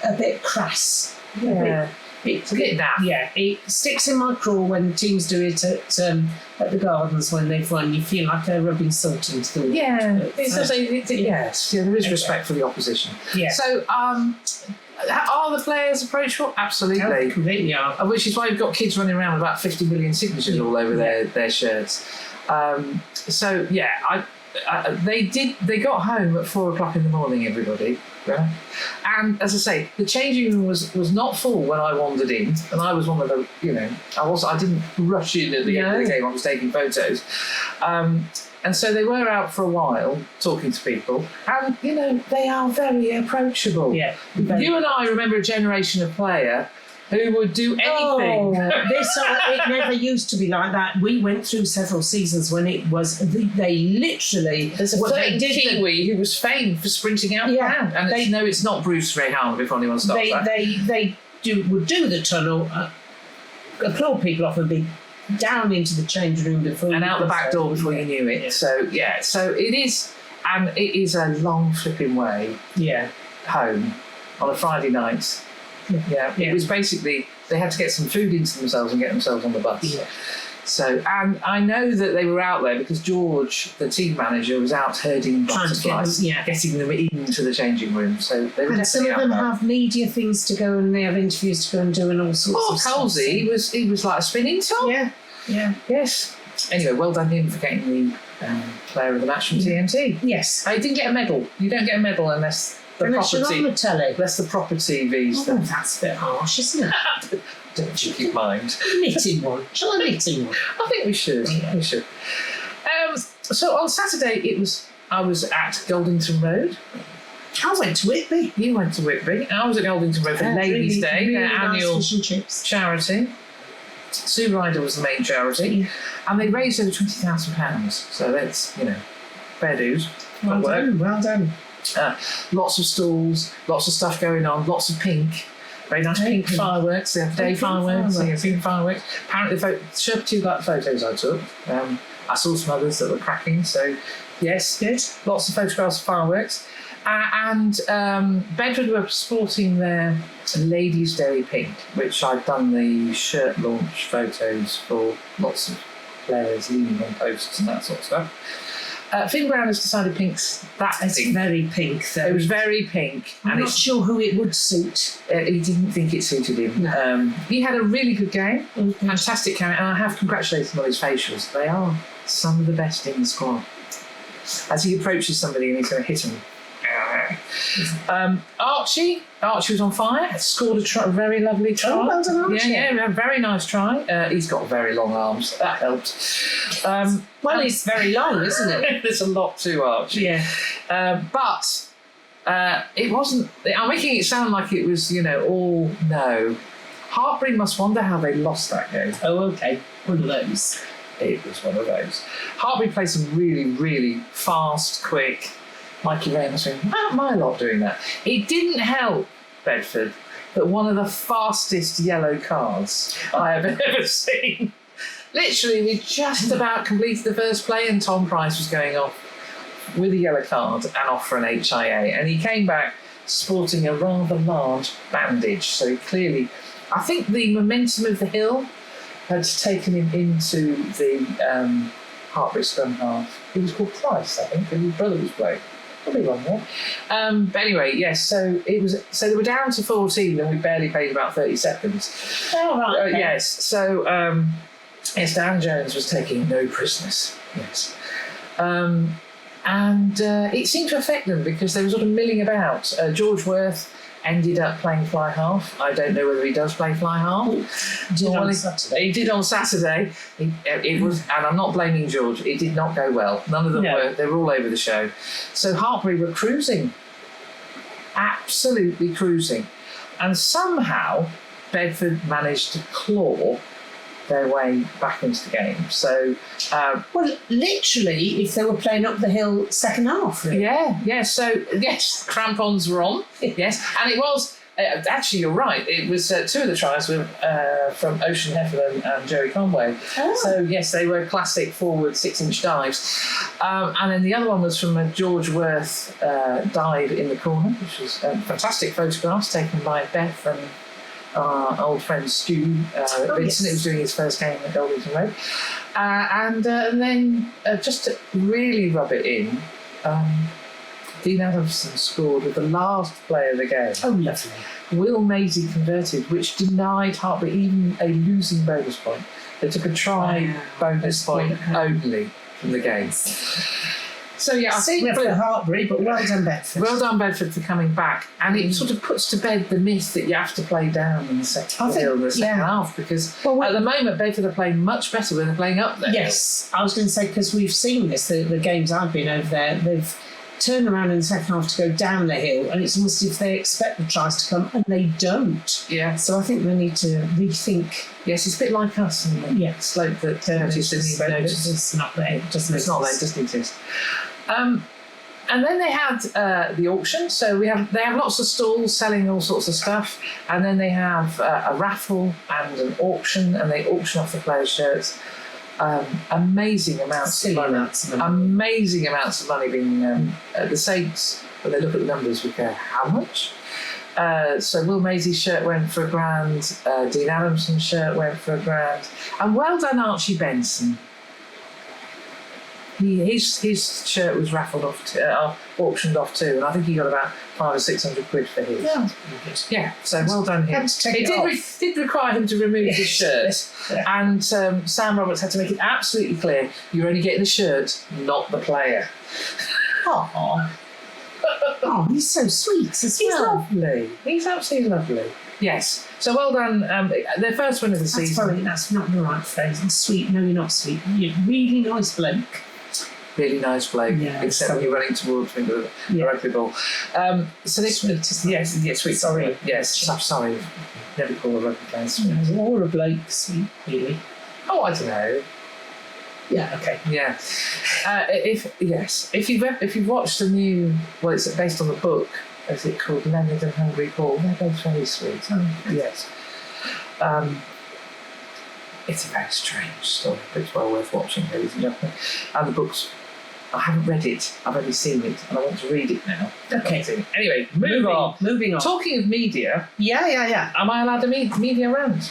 a bit crass. Yeah, it's a bit naff. Yeah, it sticks in my craw when teams do it at the Gardens when they've won. You feel like they're rubbing salt into the wound. Yeah, yes, there is respect for the opposition. Yeah. So, are the players approachable? Absolutely. Oh, completely are. Which is why you've got kids running around with about 50 million signatures all over their shirts. They got home at 4 o'clock in the morning, everybody. Right? And as I say, the changing room was not full when I wandered in, and I was one of the, I didn't rush in at the end of the game. I was taking photos, and so they were out for a while talking to people, and they are very approachable. Yeah, you and I remember a generation of player who would do anything. It never used to be like that. We went through several seasons when it was, they literally... There's a Kiwi who was famed for sprinting out round. And it's not Bruce Rayhan, if anyone stops that. They would do the tunnel, applaud people off and be down into the change room before... And out the back door before you knew it. Yeah. So it is, and it is a long flipping way home on a Friday night. Yeah, it was basically they had to get some food into themselves and get themselves on the bus. Yeah. So, and I know that they were out there because George, the team manager, was out herding butterflies, getting them into the changing room. So they were. And some of them have media things to go and they have interviews to go and do and all sorts of stuff. Colsey, he was like a spinning top. Yeah. Yes. Anyway, well done him for getting the player of the match from TNT. Yes. He didn't get a medal. You don't get a medal unless. Unless you're on the telly. That's the proper TVs. That's a bit harsh, isn't it? Don't you keep mind. Knitting one. Shall I knitting one? I think we should. Yeah. We should. So on Saturday, I was at Goldington Road I went to Whitby. You went to Whitby. I was at Goldington Road for Ladies' Day, really their nice annual fish and chips. charity. Sue Ryder was the main charity, and they raised over £20,000. So that's, fair dues. Well done. Lots of stalls, lots of stuff going on, lots of pink. Very nice pink fireworks. They have day fireworks. Pink fireworks. Apparently, Sherpa 2 got photos I took. I saw some others that were cracking. So, yes, good. Lots of photographs of fireworks. And Bedford were sporting their Ladies' Day pink, which I'd done the shirt launch photos for lots of players leaning on posts and that sort of stuff. Finn Brown has decided pink's It's pink. very pink, though. It was very pink. I'm not sure who it would suit. He didn't think it suited him. No. He had a really good game, fantastic game, and I have congratulated him on his facials. They are some of the best in the squad. As he approaches somebody and he's going to hit him. Archie was on fire, scored a very lovely try. Oh, well done, Archie. Yeah, a very nice try. He's got very long arms, that helped. Well, it's very long, isn't it? There's a lot to Archie. Yeah. But it wasn't. I'm making it sound like it was, all no. Hartbury must wonder how they lost that game. Oh, okay. One of those. It was one of those. Hartbury played some really, really fast, quick. Mikey Ray was saying, my lot doing that. It didn't help Bedford that one of the fastest yellow cards I have ever seen. Literally, we just about completed the first play and Tom Price was going off with a yellow card and off for an HIA. And he came back sporting a rather large bandage. So clearly, I think the momentum of the hill had taken him into the Hartbury scrum half. He was called Price, I think, and his brother was playing. Probably wrong there. But anyway, yes. So it was. So they were down to 14, and we barely played about 30 seconds. Oh, right. Okay. Yes. So yes, Dan Jones was taking no prisoners. Yes. And it seemed to affect them because they were sort of milling about. George Worth ended up playing fly half. I don't know whether he does play fly half. He did on Saturday. It was, and I'm not blaming George. It did not go well. None of them were. They were all over the show. So Hartbury were cruising, absolutely cruising, and somehow Bedford managed to claw their way back into the game. So, well, literally, if they were playing up the hill second half. Really. Yeah. So, yes, crampons were on. Yes, and it was actually, you're right. It was two of the tries were from Ocean Heffernan and Jerry Conway. Oh. So yes, they were classic forward 6-inch dives, and then the other one was from a George Worth dive in the corner, which was fantastic photographs taken by Beth and our old friend Stu Vincent. Yes. It was doing his first game at Goldington Road. And then just to really rub it in, Dean Adamson scored with the last play of the game. Oh, lovely. Will Maisie converted, which denied Hartbury even a losing bonus point. They took a try bonus point only from the game. So yeah, I think for Hartbury, but well done Bedford. Well done Bedford for coming back, and it sort of puts to bed the myth that you have to play down in the second half, because at the moment Bedford are playing much better when they're playing up there. Yes, I was going to say, because we've seen this, the games I've been over there, they've turned around in the second half to go down the hill, and it's almost as if they expect the tries to come and they don't. Yeah. So I think they need to rethink. Yes, it's a bit like us in the slope that it's not there. It doesn't it's not there. It doesn't exist. And then they had the auction. So they have lots of stalls selling all sorts of stuff, and then they have a raffle and an auction, and they auction off the players' shirts. Amazing amounts of money being the Saints, when they look at the numbers, would go, how much? So Will Maisie's shirt went for £1,000, Dean Adamson's shirt went for £1,000, and well done Archie Benson. His shirt was raffled off, auctioned off too, and I think he got about £500 or £600 for his. Yeah, so well done him. It did require him to remove his shirt, and Sam Roberts had to make it absolutely clear: you're only getting the shirt, not the player. Oh, he's so sweet as well. He's lovely. He's absolutely lovely. Yes. So well done. Their first win of the season. Sorry, that's not the right phrase. I'm sweet. No, you're not sweet. You're a really nice bloke. really nice bloke, Yeah, except when you're running towards me with a rugby ball. So this, sweet. Sorry. Yes, I'm sorry. Never call a rugby player sweet. Or a bloke sweet, really. Oh, I don't know. Yeah, okay. Yeah. If you've watched the new, well, it's based on the book. Is it called Leonard and Hungry Paul? They're both very sweet. Yes. It's a very strange story, but it's well worth watching, ladies and gentlemen. And the books, I haven't read it, I've only seen it, and I want to read it now. Okay. Anyway, moving on. Talking of media, am I allowed a media round?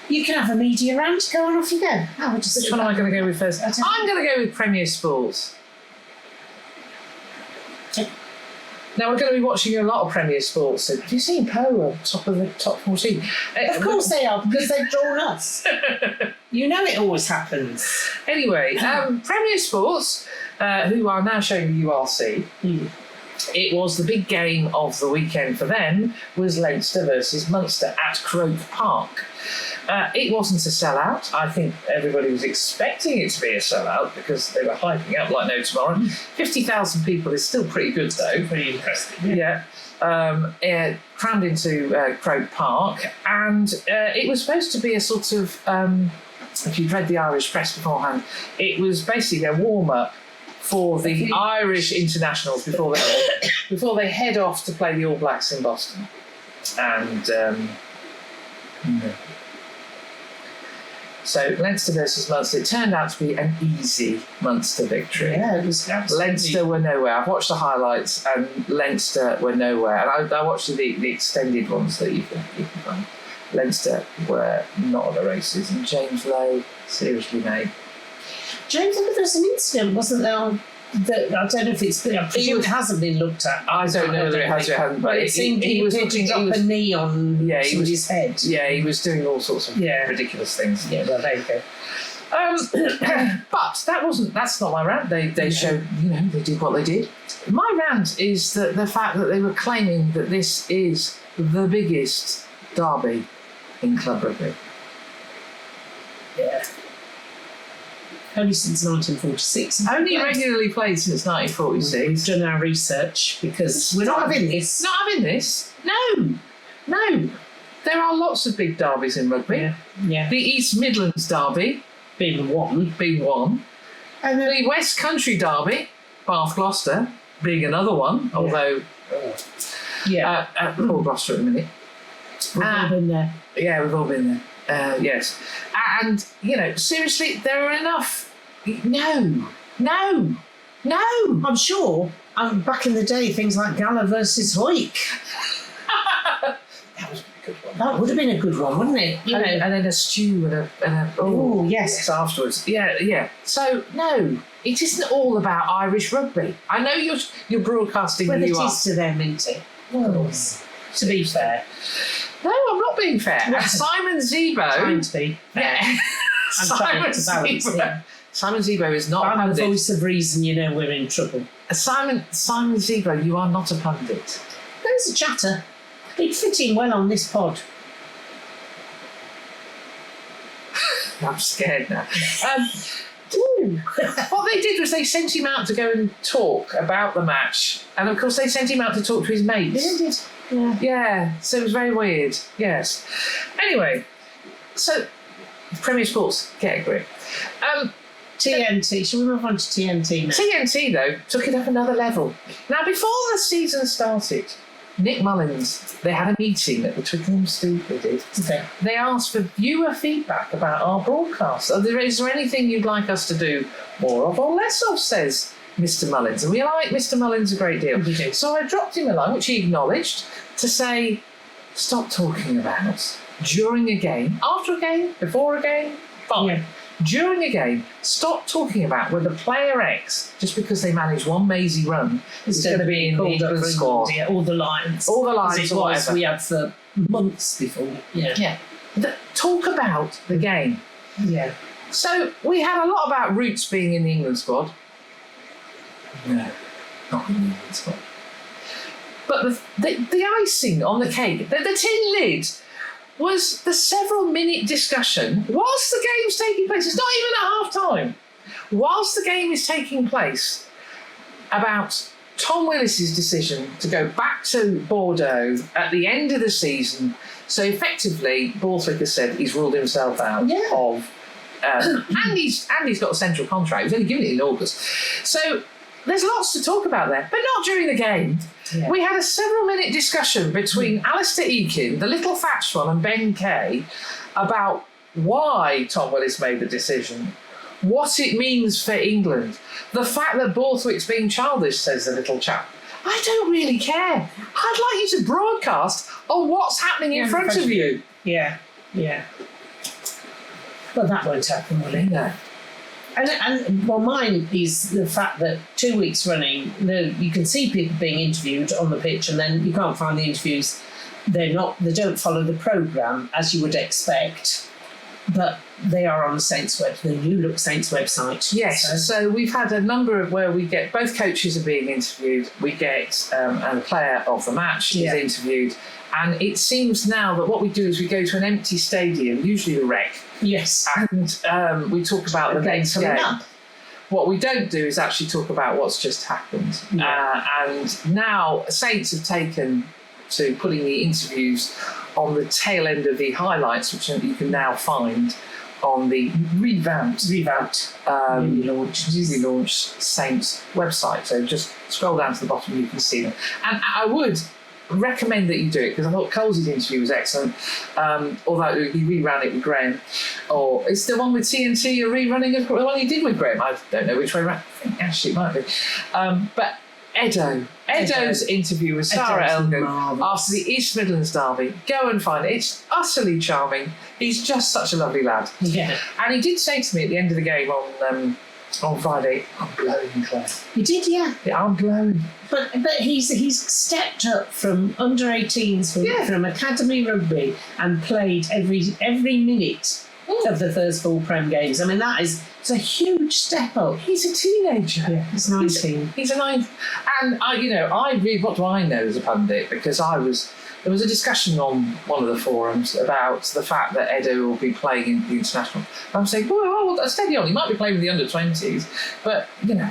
You can have a media round. Go on, off you go. Which one am I going to go with first? I'm going to go with Premier Sports. Now, we're going to be watching a lot of Premier Sports. So, have you seen Poe top of the top 14? Of course they are, because they've drawn us. You know it always happens. Anyway, Premier Sports, who are now showing the URC, it was the big game of the weekend for them, was Leinster versus Munster at Croke Park. It wasn't a sellout. I think everybody was expecting it to be a sellout because they were hyping up like no tomorrow. 50,000 people is still pretty good, though. Pretty impressive. Yeah. Crammed into Croke Park, and it was supposed to be a sort of, if you'd read the Irish press beforehand, it was basically a warm-up for the Irish internationals before they head off to play the All Blacks in Boston. And so Leinster versus Munster, it turned out to be an easy Munster victory. Yeah, it was absolutely. Leinster were nowhere. I've watched the highlights, and Leinster were nowhere. And I watched the extended ones that you can find. Leinster were not at the races, and James Lowe, seriously, mate. James, there was an incident, wasn't there? That, I don't know if it's been. I presume it hasn't been looked at. I don't know whether it has or it hasn't. But it seemed he was looking to drop a knee on his head. Yeah, he was doing all sorts of ridiculous things. Yeah, well, there you go. But that's not my rant. They showed, they did what they did. My rant is the fact that they were claiming that this is the biggest derby in club rugby. Yeah. Only since 1946. Only regularly played since 1946. We've done our research because we're not having this. Not having this? No. There are lots of big derbies in rugby. Yeah. The East Midlands derby being one. And the West Country derby, Bath Gloucester, being another one, although Paul Gloucester at the minute. We've all been there. Yeah, we've all been there. Yes. And, seriously, there are enough. No. I'm sure. Back in the day, things like Gala versus Hoyk. That was a good one. That would have been a good one, wouldn't it? And then a stew and a yes, afterwards. Yeah. So no, it isn't all about Irish rugby. I know you're broadcasting. Well, it is to them, isn't it? Well, to be fair. No, I'm not being fair. Simon Zebo. Trying to be fair. Yeah. Simon Zebo is not a pundit. I'm the voice of reason, we're in trouble. Simon Zebo, you are not a pundit. There's a chatter. He'd fit in well on this pod. I'm scared now. What they did was they sent him out to go and talk about the match. And of course they sent him out to talk to his mates. They did. Yeah, so it was very weird. Yes. Anyway, so Premier Sports, get a grip. TNT, shall we move on to TNT now? TNT, though, took it up another level. Now, before the season started, Nick Mullins, they had a meeting at the Twickenham Stoop, they did. Okay. They asked for viewer feedback about our broadcast. Is there anything you'd like us to do more of or less of, says Mr. Mullins. And we like Mr. Mullins a great deal. So I dropped him a line, which he acknowledged, to say, stop talking about during a game, after a game, before a game, fine. Yeah. During a game, stop talking about whether player X, just because they manage one mazy run, is going to be in the England squad. Yeah, all the lines. All the lines or whatever. We had for months before. Yeah. Talk about the game. Yeah. So we had a lot about Roots being in the England squad. No, not in the England squad. But the icing on the cake, the tin lid, was the several-minute discussion whilst the game's taking place. It's not even at half-time. whilst the game is taking place, about Tom Willis's decision to go back to Bordeaux at the end of the season. So effectively, Borthwick has said he's ruled himself out of... and he's got a central contract. He's only given it in August. So there's lots to talk about there, but not during the game. Yeah. We had a several-minute discussion between Alistair Eakin, the little thatched one, and Ben Kay about why Tom Willis made the decision, what it means for England, the fact that Borthwick's being childish, says the little chap. I don't really care. I'd like you to broadcast on what's happening in front of you. Yeah. Well, that won't happen, will it? No. And mine is the fact that 2 weeks running, you can see people being interviewed on the pitch, and then you can't find the interviews. They don't follow the programme as you would expect, but they are on the Saints the New Look Saints website. Yes, so we've had a number of where we get both coaches are being interviewed. We get a player of the match is interviewed, and it seems now that what we do is we go to an empty stadium, usually a rec. Yes, and we talk about the next game. Up. What we don't do is actually talk about what's just happened. And now Saints have taken to putting the interviews on the tail end of the highlights, which you can now find on the revamped newly launched Saints website. So just scroll down to the bottom and you can see them. And I would recommend that you do it, because I thought Coles' interview was excellent, although he reran it with Graham. Or it's the one with TNT you're rerunning of the one he did with Graham. I don't know which way around. I think actually it might be. But Edo's interview with Sarah Elgin after the East Midlands derby. Go and find it. It's utterly charming. He's just such a lovely lad. Yeah. And he did say to me at the end of the game on Friday, I'm glowing, Claire. He did, yeah. I'm glowing. But he's stepped up from under 18s from academy rugby and played every minute of the first full Prem games. I mean, it's a huge step up. He's a teenager. Yeah, he's 19. He's a 9. And what do I know as a pundit? Because there was a discussion on one of the forums about the fact that Edo will be playing in the international. I'm saying, well, steady on. He might be playing with the under-20s, but no.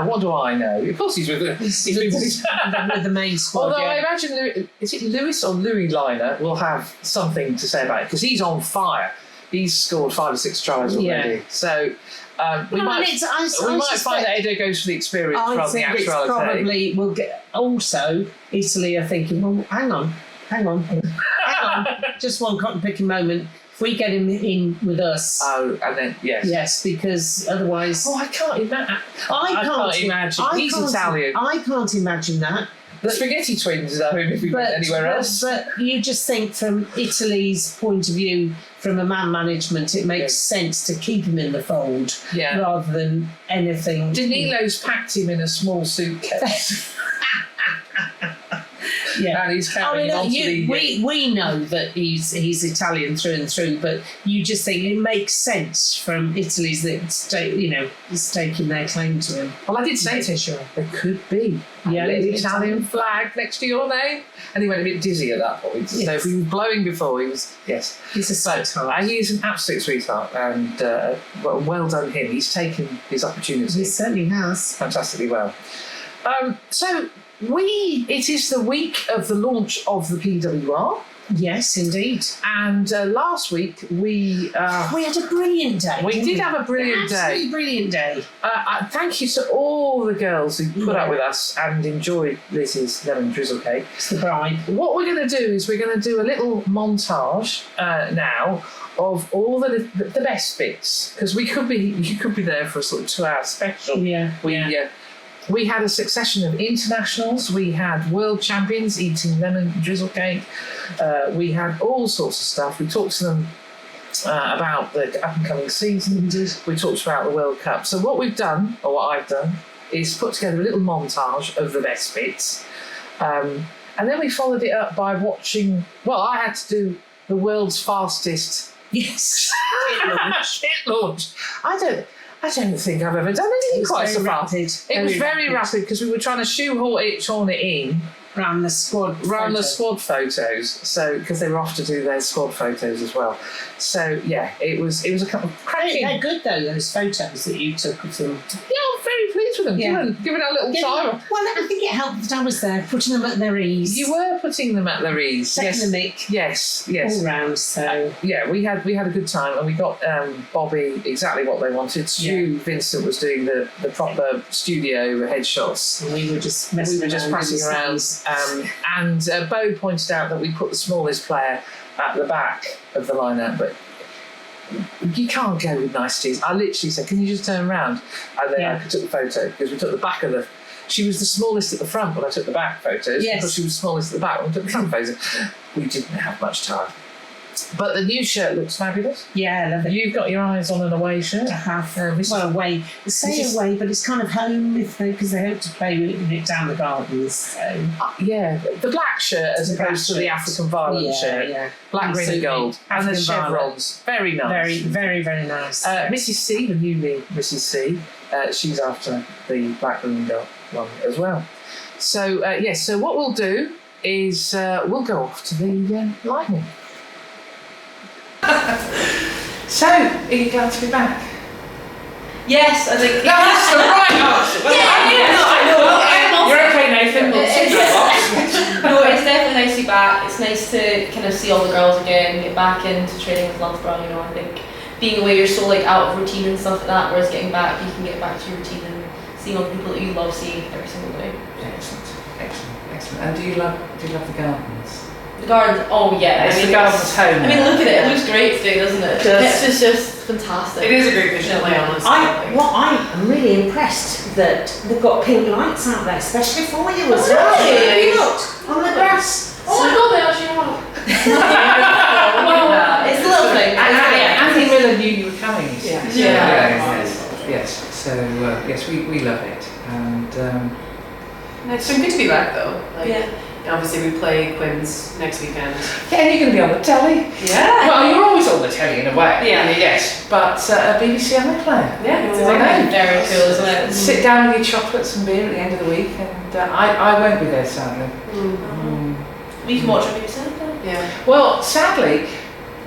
What do I know? Of course, he's with the main squad. Although I imagine, is it Lewis or Louis Liner will have something to say about it, because he's on fire. He's scored 5 or 6 tries already. Yeah. So we might find that Edo goes for the experience rather than the actuality. Probably will get. Also, Italy are thinking, well, hang on. Just one cotton picking moment. If we get him in with us. Oh, and then yes, because otherwise. Oh, I can't imagine. I can't imagine. He's Italian. I can't imagine that. The spaghetti twins, if we went anywhere else. But you just think from Italy's point of view, from a man management, it makes sense to keep him in the fold rather than anything. Danilo's packed him in a small suitcase. Yeah, and he's carrying on to the... We know that he's Italian through and through, but you just think it makes sense from Italy's staking their claim to him. Well, I did say to him, there could be a little Italian flag next to your name, and he went a bit dizzy at that point. Yes. So if he was blowing before, he was he's a sweetheart. He is an absolute sweetheart, and well done him. He's taken his opportunity. He certainly has fantastically well. It is the week of the launch of the PWR. Yes, indeed. And last week we had a brilliant day. We did have a brilliant day. Absolutely brilliant day. Thank you to all the girls who put up with us and enjoyed Liz's lemon drizzle cake. It's the bride. What we're going to do is we're going to do a little montage now of all the best bits, because you could be there for a sort of 2-hour special. We had a succession of internationals. We had world champions eating lemon drizzle cake. We had all sorts of stuff. We talked to them about the up-and-coming season. We talked about the World Cup. So what we've done, or what I've done, is put together a little montage of the best bits. And then we followed it up by watching... Well, I had to do the world's fastest... Yes. Hit launch. I don't think I've ever done anything quite so fast. It was very rapid because we were trying to shoehorn it in Around the squad. Around the squad photos, so because they were off to do their squad photos as well. So yeah, it was a couple of cracking. They're good though, those photos that you took of them. Yeah, I'm very pleased with them. Yeah. Given our little time. Well, I think it helped that I was there, putting them at their ease. You were putting them at their ease. Second the mic. Yes. All round. So yeah, we had a good time, and we got Bobby exactly what they wanted. Stu Vincent was doing the proper studio headshots. And we were just pressing around. And Bo pointed out that we put the smallest player at the back of the lineup, but you can't go with niceties. I literally said, "Can you just turn around?" And then I took the photo because we took the back of the. She was the smallest at the front, but I took the back photos because she was smallest at the back. When we took the front photos, we didn't have much time. But the new shirt looks fabulous. Yeah, I love it. You've got your eyes on an away shirt. I have. Away. They say away, but it's kind of home because they hope to play with it down the gardens. So. The black shirt as opposed to the African violet shirt. Yeah. Black, green and gold. And the chevrons. Very nice. Very, very, very nice. Mrs. C, the newly Mrs. C, she's after the black, green and gold one as well. So, so what we'll do is we'll go off to the Lightning. So, are you glad to be back? Yes, I think. That's the right answer. I know. You're okay, Nathan. We'll tick that box. No, it's definitely nice to be back. It's nice to kind of see all the girls again, get back into training with Loughborough. I think being away, you're so like out of routine and stuff like that. Whereas getting back, you can get back to your routine and seeing all the people that you love seeing every single day. Excellent. And do you love the gardens? The garden, the garden's home. Look at it. It looks great today, doesn't it? It's just fantastic. It is a great vision to lay on. I am really impressed that they've got pink lights out there, especially for you as well. Really? You looked on the grass. Oh my god, they actually have. Well, it's a little thing. Andy Miller knew you were coming. Yes. So we love it, and it's been good to be back though. Obviously we play Quins next weekend. Yeah, and you're going to be on the telly. Yeah. Well, you're always on the telly in a way. Yeah. Yes, but a BBC player. Yeah, it's very cool, isn't it? Sit down with your chocolates and beer at the end of the week, and I won't be there sadly. We can watch it yourself. Yeah. Well, sadly,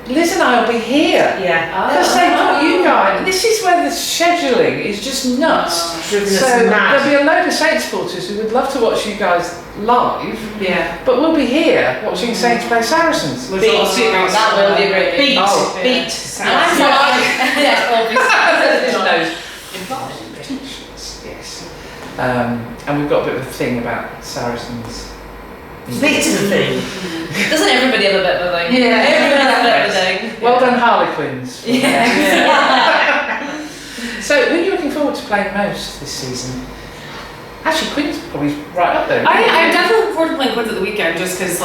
Liz and I will be here. Yeah. Because they put you guys. This is where the scheduling is just nuts. So there'll be a load of Saints supporters who would love to watch you guys live. Yeah. But we'll be here watching Saints play Saracens. That will be a great beat. Yes. And we've got a bit of a thing about Saracens. Bit of a thing. Doesn't everybody have a bit of a thing? Yeah. Everybody has a bit of a thing. Well done, Harlequins. So, who are you looking forward to playing most this season? Actually, Queen's probably right up there. I'm definitely looking forward to playing Quins at the weekend just because,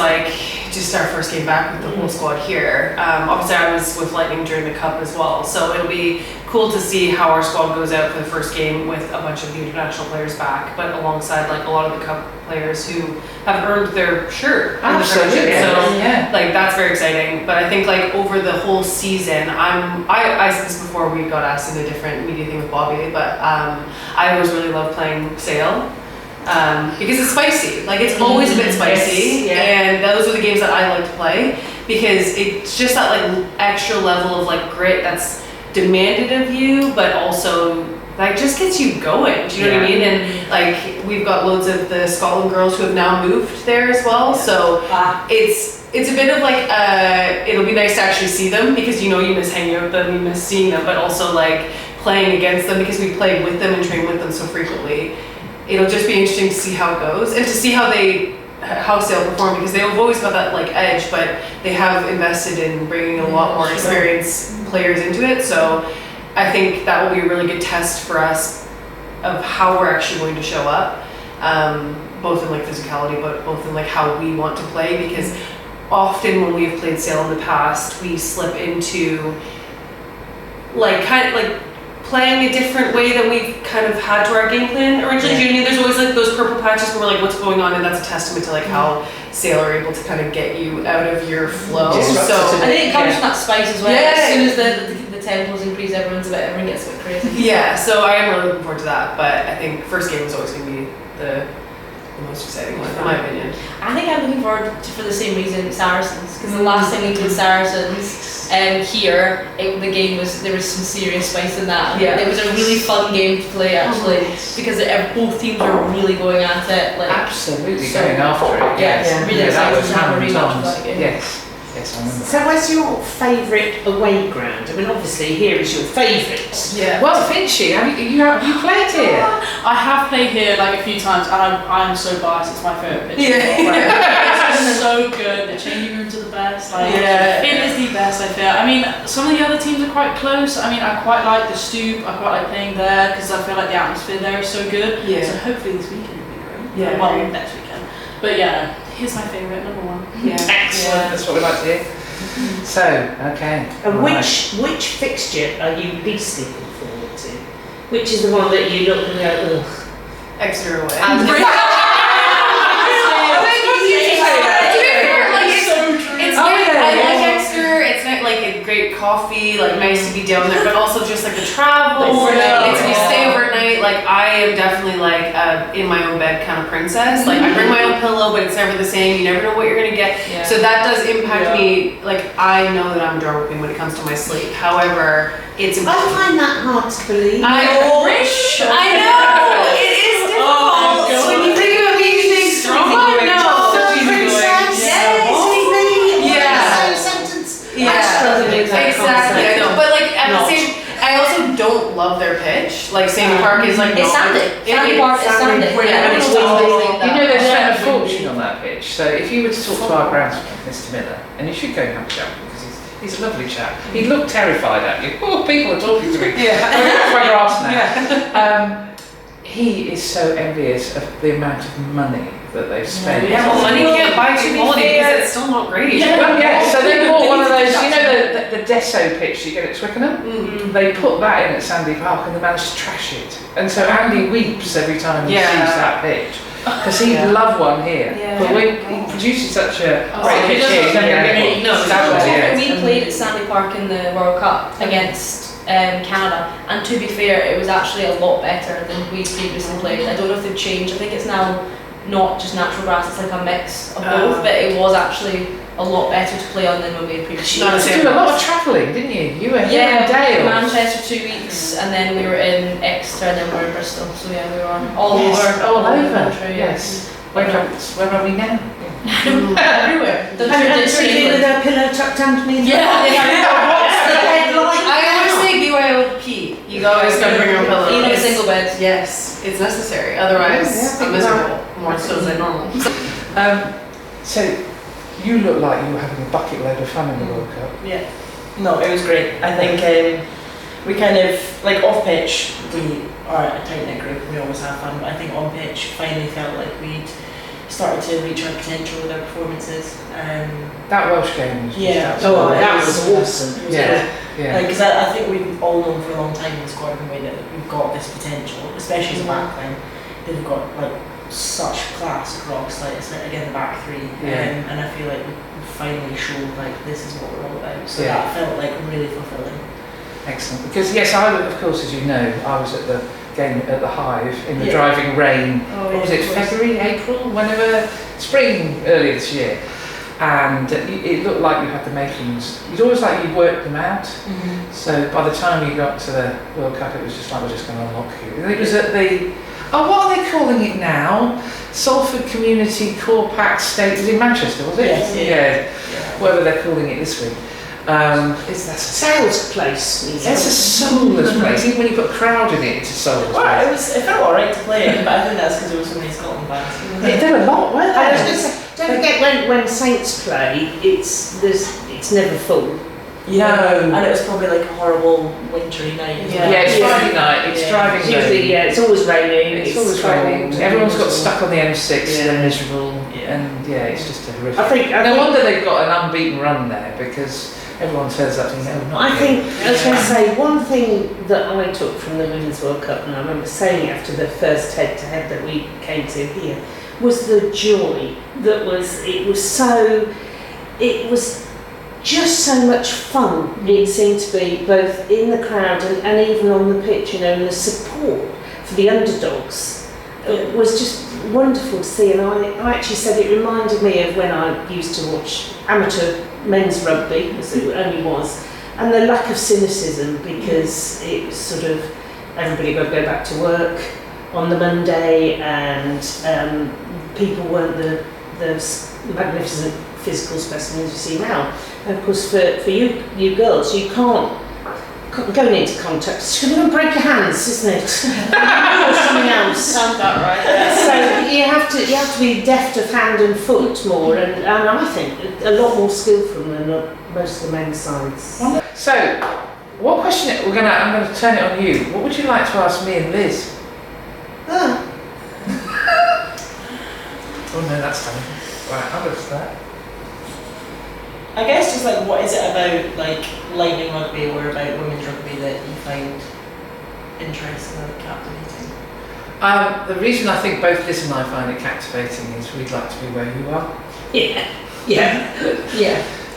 just our first game back with the whole squad here. Obviously, I was with Lightning during the Cup as well, so it'll be cool to see how our squad goes out for the first game with a bunch of the international players back, but alongside a lot of the Cup players who have earned their shirt in the Premiership. So that's very exciting. But I think over the whole season, I said this before we got asked in a different media thing with Bobby, but I always really love playing Sale. Because it's spicy, it's always a bit spicy, and those are the games that I like to play because it's just that extra level of grit that's demanded of you, but also just gets you going. Do you know what I mean? And we've got loads of the Scotland girls who have now moved there as well, so it's a bit of it'll be nice to actually see them because you miss hanging out with them, you miss seeing them, but also playing against them because we play with them and train with them so frequently. It'll just be interesting to see how it goes and to see how Sale perform because they've always got that edge, but they have invested in bringing a lot more experienced players into it. So I think that will be a really good test for us of how we're actually going to show up, both in physicality, but both in how we want to play because often when we've played Sale in the past, we slip into playing a different way than we've kind of had to our game plan originally. Do you know what I mean? There's always those purple patches where we're what's going on, and that's a testament to how Sale are able to kind of get you out of your flow. So I think it comes from that spice as well. As soon as the tempos increase, everyone gets a bit crazy. Yeah, so I am really looking forward to that. But I think first game is always going to be the the most exciting one, in my opinion. I think I'm looking forward to, for the same reason, Saracens, because the last time we played Saracens here, the game was, there was some serious spice in that. And it was a really fun game to play actually, because both teams were really going at it. Like, absolutely going after it. Yeah, really that excited was to have a Hammond rematch of Tom's. that game. Yes, I remember. So where's your favourite away ground? I mean, obviously here is your favourite. Yeah. Well, Finchy, have you played here? I have played here like a few times, and I'm so biased. It's my favourite pitch. It's so good. The changing rooms are the best. Like, it is the best. I feel. I mean, some of the other teams are quite close. I mean, I quite like the Stoop. I quite like playing there because I feel like the atmosphere there is so good. Yeah. So hopefully this weekend will be great. Yeah. Well, next weekend. But yeah, here's my favourite, number one. Yeah. Excellent. That's what we like to hear. So, okay. And right. which fixture are you least looking forward to? Which is the one that you look and go, ugh? Exeter away. I like Exeter. It's not like a great coffee, like nice to be down there, but also just like the travel. It's you stay overnight. Like I am definitely like in my own bed kind of princess. Like I bring my own pillow, but it's never the same. You never know what you're gonna get. Yeah. So that does impact me. Like I know that I'm dropping when it comes to my sleep. However, it's I important. find that hard to believe. I know. It is difficult. So when you think about the evening, strong. Exactly, I know. But like at the same, I also don't love their pitch. Like Sandy Park is like It's sandy. Sandy Park is sandy. Yeah, It's you know they've spent a fortune on that pitch. So if you were to talk to our groundsman, Mr. Miller, and you should go and have a chat with him because he's a lovely chap. He looked terrified at you. Oh, people are talking to me. I'm my grass now. He is so envious of the amount of money that they've spent. Yeah, well, money can't buy good quality because it's still not great. So they bought one of those, you know the Desso pitch you get at Twickenham? They put that in at Sandy Park and they managed to trash it. And so Andy weeps every time he sees that pitch. Because he'd love one here. But he produces such a great pitch here. He's never going to get one. No, Exactly, we played at Sandy Park in the World Cup against Canada, and to be fair, it was actually a lot better than we previously played. I don't know if they've changed. I think it's now not just natural grass; it's like a mix of both. But it was actually a lot better to play on than when we had previously. You had to do a lot of travelling, didn't you? You were here in Dale. Manchester 2 weeks, and then we were in Exeter, and then we were in Bristol. So yeah, we were all over the country. Yes. Where are we now? Everywhere. And sleeping with a pillow tucked underneath. What's the bed like? I always say BYOP. You always gotta bring your own pillow. Even a single bed. Yes, it's necessary. Otherwise, I'm miserable. More so than normal. So you look like you were having a bucket load of fun in the World Cup. Yeah. No, it was great. I think we kind of, like off pitch, we are a tight knit group, we always have fun, but I think on pitch finally felt like we'd started to reach our potential with our performances. That Welsh game was just that was awesome. Yeah. Because I think we've all known for a long time in the squad anyway that we've got this potential, especially as a back line. They've got like such class across, like again the back three, and I feel like we finally showed like this is what we're all about. So that felt like really fulfilling. Excellent. Because yes, I of course, as you know, I was at the game at the Hive in the driving rain. What was it? February, April, whenever spring earlier this year. And it looked like you had the makings. You'd always like you worked them out. So by the time you got to the World Cup, it was just like we're just going to unlock you. It was at the what are they calling it now? Salford Community Core Pack State. It was in Manchester, was it? Yes. Whatever they're calling it this week. It's that sales place. It's a soulless place. Even when you put a crowd in it, it's a soulless place. It felt alright to play it, but I think that's because there were so many Scotland fans. There were a lot, weren't I was there? going to say, don't forget when Saints play, it's never full. And it was probably like a horrible wintry night. It's Friday night. It's driving rain. Usually, it's always raining. It's always raining. Everyone's got stuck on the M6. They're miserable, and it's just a horrific. I think no wonder they've got an unbeaten run there because everyone turns up thinking, I was going to say, one thing that I took from the Women's World Cup, and I remember saying after the first head-to-head that we came to here, was the joy that it was just so much fun. It seemed to be both in the crowd and even on the pitch, and the support for the underdogs. was just wonderful to see, and I actually said it reminded me of when I used to watch amateur men's rugby, as it only was, and the lack of cynicism, because it was sort of everybody got to go back to work on the Monday, and people weren't the magnificent physical specimens you see now. And of course, for you girls, you can't going into contact. It's going to break your hands, isn't it? Or something else. Sounds about right. Yeah. So you have to be deft of hand and foot more, and I think a lot more skillful than most of the men's sides. So, what question? I'm going to turn it on you. What would you like to ask me and Liz? Oh no, that's funny. Right, I'll go for that. I guess just like, what is it about like Lightning rugby or about women's rugby that you find interesting or captivating? The reason I think both Liz and I find it captivating is we'd like to be where you are. Yeah.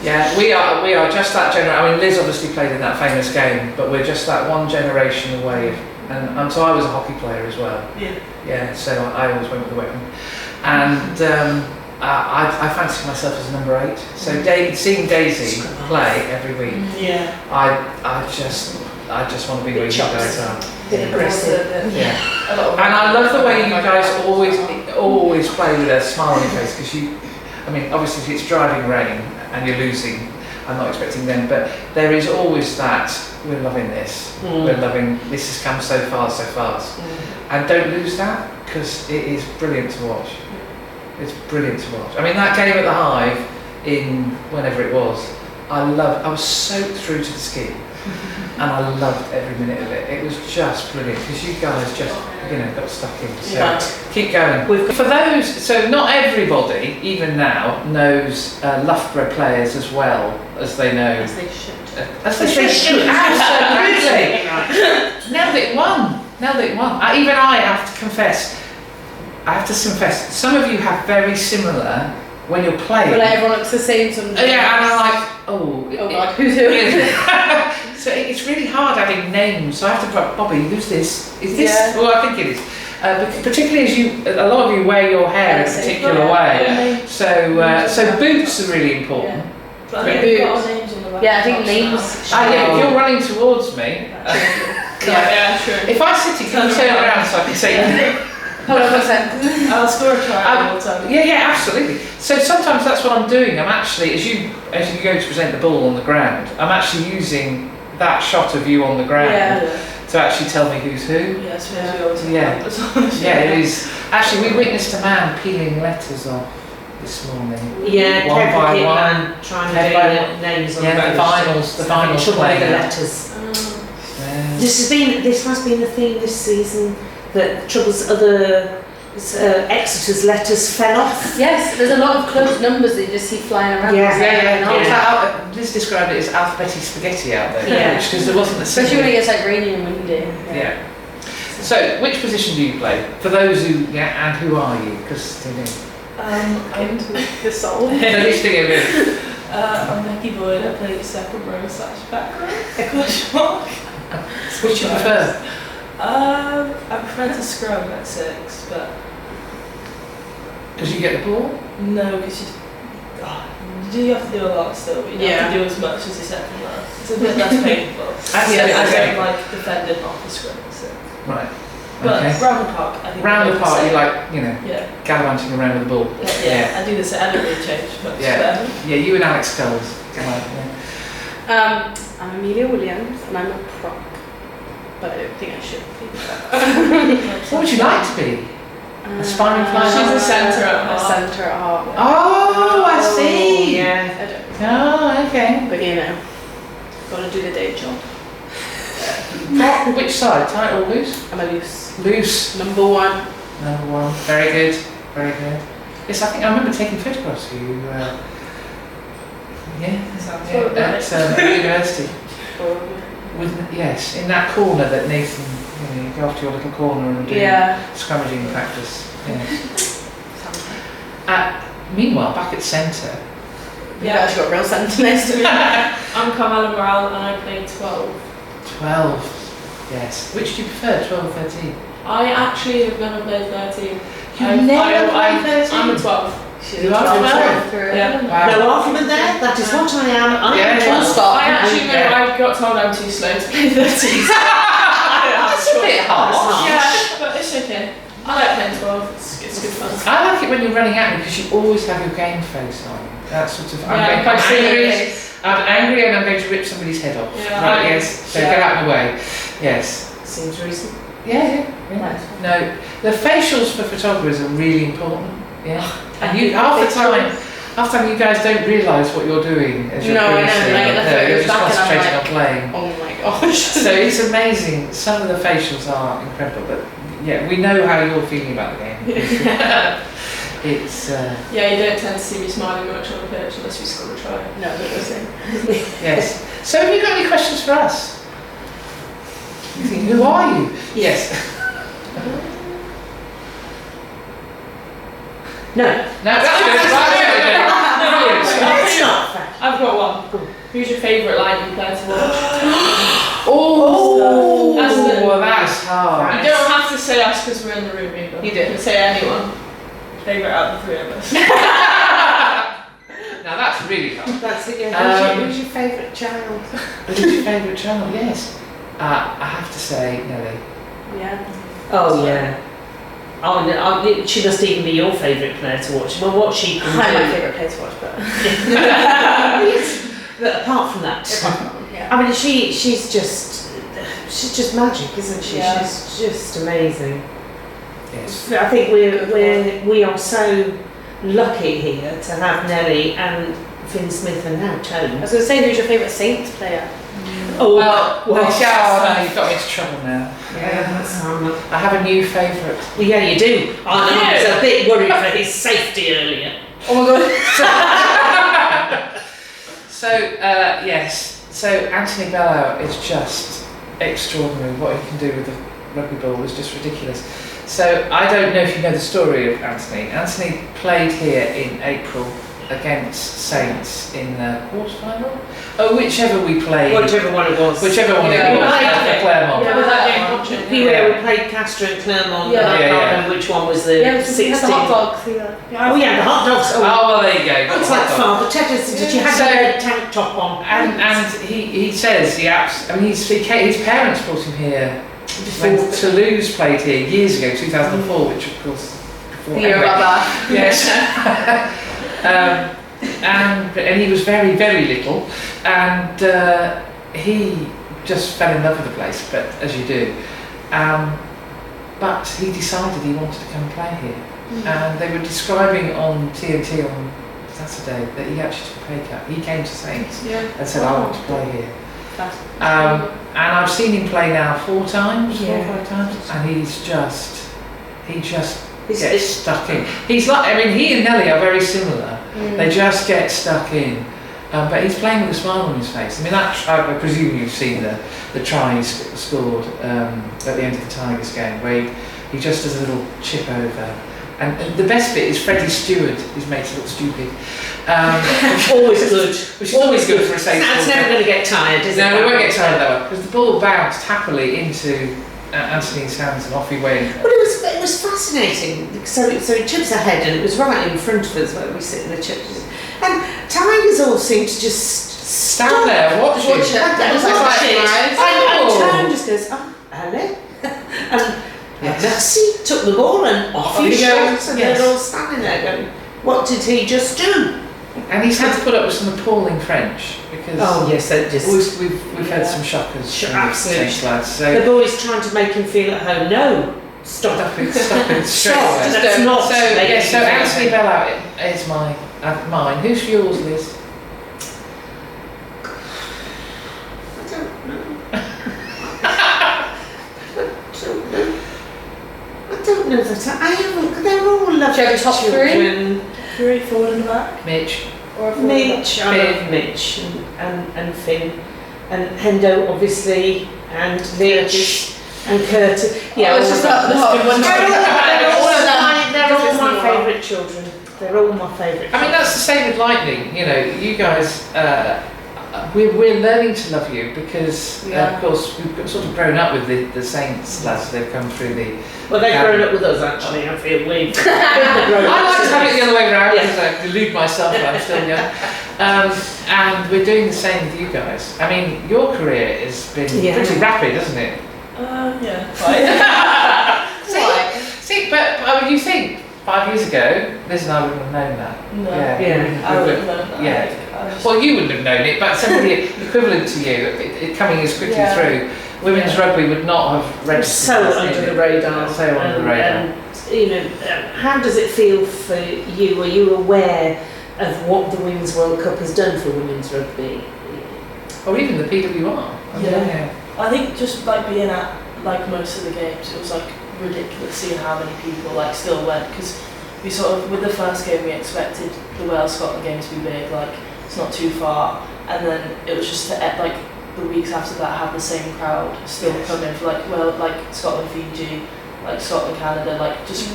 Yeah, we are just that generation. I mean, Liz obviously played in that famous game, but we're just that one generation away. And so I was a hockey player as well. Yeah. So I always went with the weapon, and I fancy myself as number 8. So seeing Daisy play every week, I just want to be where you guys are. Yeah. And I love the way you guys always play with a smile on your face, because I mean, obviously if it's driving rain and you're losing, I'm not expecting them, but there is always that, we're loving this, we're loving, this has come so far, so fast. And don't lose that, because it is brilliant to watch. It's brilliant to watch. I mean, that game at the Hive in whenever it was, I was soaked through to the skin. And I loved every minute of it. It was just brilliant, because you guys just, got stuck in. So keep going. For those, so not everybody, even now, knows Loughborough players as well as they know. As they should. As they should, absolutely. Nailed it one. Even I have to confess, some of you have very similar when you're playing. But like everyone looks the same sometimes. Yeah, and I'm like, oh God, who's who? So it's really hard adding names. So I have to put, Bobby, who's this? Is this? Yeah. Well, I think it is. Particularly as a lot of you wear your hair in a particular way. So boots are really important. But I think we've got our names on the back. Yeah, I think names. If you're running towards me. Yeah, sure. If I sit, can you turn around so I can say? Hold on a second. I'll score a try all the time. Yeah, absolutely. So sometimes that's what I'm doing. I'm actually, as you go to present the ball on the ground, I'm actually using that shot of you on the ground to actually tell me who's who. Yeah, so we always Yeah, it is. Actually, we witnessed a man peeling letters off this morning. Yeah, one by one, trying head to by get names on the finals playing the playing. letters. This has been a theme this season, that Trouble's other Exeter's letters fell off. Yes, there's a lot of close numbers that you just see flying around. Liz described it as alphabetic spaghetti out there, because there wasn't the especially when it gets like rainy and windy. Yeah. So, which position do you play? For those who, and who are you? Because I'm the soul. the least thing of it. I'm Becky Boyd. I play second row / back row. Question mark. Which you prefer? I prefer to scrum at 6, but Because you get the ball? no, because you have to do a lot still, but you don't have to do as much as the second row. It's a bit less painful. I don't like defending off the scrum, so. Right. But Okay. round the park, I think. Round the park, you like, Yeah. gallivanting around with the ball. Yeah, I do the same. I don't really change much. Yeah, you and Alex Sculls. I'm Amelia Williams and I'm a prop, but I don't think I should be. What would you like to be? Aspiring flying. She's a centre at A heart. centre at heart. Oh, I see. Yeah. I don't. Oh, okay. But gotta do the day job. Which side, tight or loose? I'm a loose. Loose. Number 1. Number 1. Very good. Very good. Yes, I think I remember taking photographs of you. At university. Yes, in that corner that Nathan, you go off to your little corner and do scrummaging practice. Yes. Meanwhile, back at centre. Yeah, I've got real centre next to me. I'm Carmela Morale and I play 12. 12. Yes. Which do you prefer, 12 or 13? I actually have never played 13. You've never played 13? I'm a 12. You are 12? Yeah. Wow. No argument there. That is what I am. I am Yeah. full stop. I actually know I got told I'm too slow to play 13. That's a bit harsh. Yeah, but it's okay. I like playing 12. It's good fun. I like it when you're running at me because you always have your game face on. That sort of, I'm Yeah, quite serious. serious. I'm angry and I'm going to rip somebody's head off. Yeah, Right, yes. So get out of the way. Yes. Seems reasonable. Yeah. No, the facials for photographers are really important. Yeah. And you half the time you guys don't realise what you're doing as you're No, I know, producing. and I get the No, you're photos just back and I'm concentrating like, on playing. Oh my gosh. So it's amazing. Some of the facials are incredible, but yeah, we know how you're feeling about the game. It's Yeah, you don't tend to see me smiling much on the pitch unless we score a try. No, but we'll see. yes. So have you got any questions for us? You think, who are you? Yes. No. No, that's good. Brilliant. It's not fair. I've got one. Who's your favourite Lightning player to watch? Oh, That's that's hard. You don't have to say us because we're in the room either. You do. You can say anyone. Favourite out of the three of us. Now that's really hard. That's it. Yeah. Who's your favourite child? Who's your favourite child? Yes. I have to say Nelly. Yeah. Oh yeah. Oh, no, she must even be your favourite player to watch. Well, what she can I'm my do. favourite player to watch, but But apart from that, yeah. I mean, she's just magic, isn't she? Yeah. She's just amazing. Yes. I think we are so lucky here to have Nelly and Finn Smith and now I Tone. was going to say, who's your favourite Saints player? Oh, Well, no, you've got me into trouble now. I have a new favourite. yeah, you do. I was a bit worried for his safety earlier. Oh my god. So, yes. So Anthony Belleau is just extraordinary. What he can do with the rugby ball is just ridiculous. So I don't know if you know the story of Anthony. Anthony played here in April against Saints in the quarter-final. Oh, whichever we played. Whichever one it was. Whichever one Yeah. it was. Yeah. At Claremont. Yeah, with that game watching. We played Castor and Claremont. Yeah. And I Yeah, can't yeah. remember which one was the Yeah, because we had 16. the hot dogs. Yeah. Oh yeah, the hot dogs. Oh, well, there you go. It's like Father Tedder's. Did you have So- a red tank top on? And he says his parents brought him here when Toulouse played here years ago, 2004, which of course before The year anyway. about that. Yes. and he was very, very little, and he just fell in love with the place, but as you do. But he decided he wanted to come and play here, and they were describing on TNT on Saturday that he actually took a pay cut. He came to Saints and said, "I want to play here." And I've seen him play now 4 or 5 times, and he just gets stuck in. He's like, I mean, he and Nelly are very similar. They just get stuck in. But he's playing with a smile on his face. I mean, I presume you've seen the try he scored at the end of the Tigers game, where he just does a little chip over. And the best bit is Freddie Stewart, who's made to look stupid. Always good. Which is always good for a Saints That's ball. never going to get tired, is it? No, we won't get tired of that one, because the ball bounced happily into Anthony's hands and off he went. Well, it was fascinating. So it chips ahead, and it was right in front of us where we sit in the chips. And Tigers all seemed to just Stand there, watch it. And Tone just goes, "Oh, hello," and Messi took the ball and off he goes, and they're all standing there going, "What did he just do?" And he's had to put up with some appalling French because yes, they just we've had some shockers. from the absolutely. Saints lads. So the boys trying to make him feel at home. No, stop stop it straight Stop. away. That's not So making yes, so you feel Anthony at home. Belleau is mine. Who's yours, Liz? I don't know that I haven't. They're all lovely Do you have a top children. 3 forward and the back. Mitch. Or a forward and the back. Mitch, I love Mitch and Finn, and Hendo obviously, and Leach and Curtis. Yeah, it's just all of them. They're all my Disney favourite children. They're all my favourite. I mean, that's the same with Lightning. You know, you guys. we're learning to love you because, Yeah. of course, we've sort of grown up with the Saints lads. They've come through the. Well, they've grown up with us actually. I feel we've. I like to have it the other way around because I delude myself that I'm still young. And we're doing the same with you guys. I mean, your career has been pretty rapid, hasn't it? Yeah. See, but I mean, you think 5 years ago, Liz and I wouldn't have known that. No. Yeah. I wouldn't know that. Yeah. I just- Well, you wouldn't have known it, but somebody equivalent to you, it coming as quickly Yeah. through, women's rugby would not have registered. So as under it the did. radar. So under the radar. And, you know, how does it feel for you? Are you aware of what the Women's World Cup has done for women's rugby? Or even the PWR. Yeah. I think just like being at like most of the games, it was like ridiculous seeing how many people like still went, because we sort of, with the first game, we expected the Wales-Scotland game to be big, like it's not too far, and then it was just to like the weeks after that have the same crowd still coming for like Scotland Fiji, like Scotland Canada, like just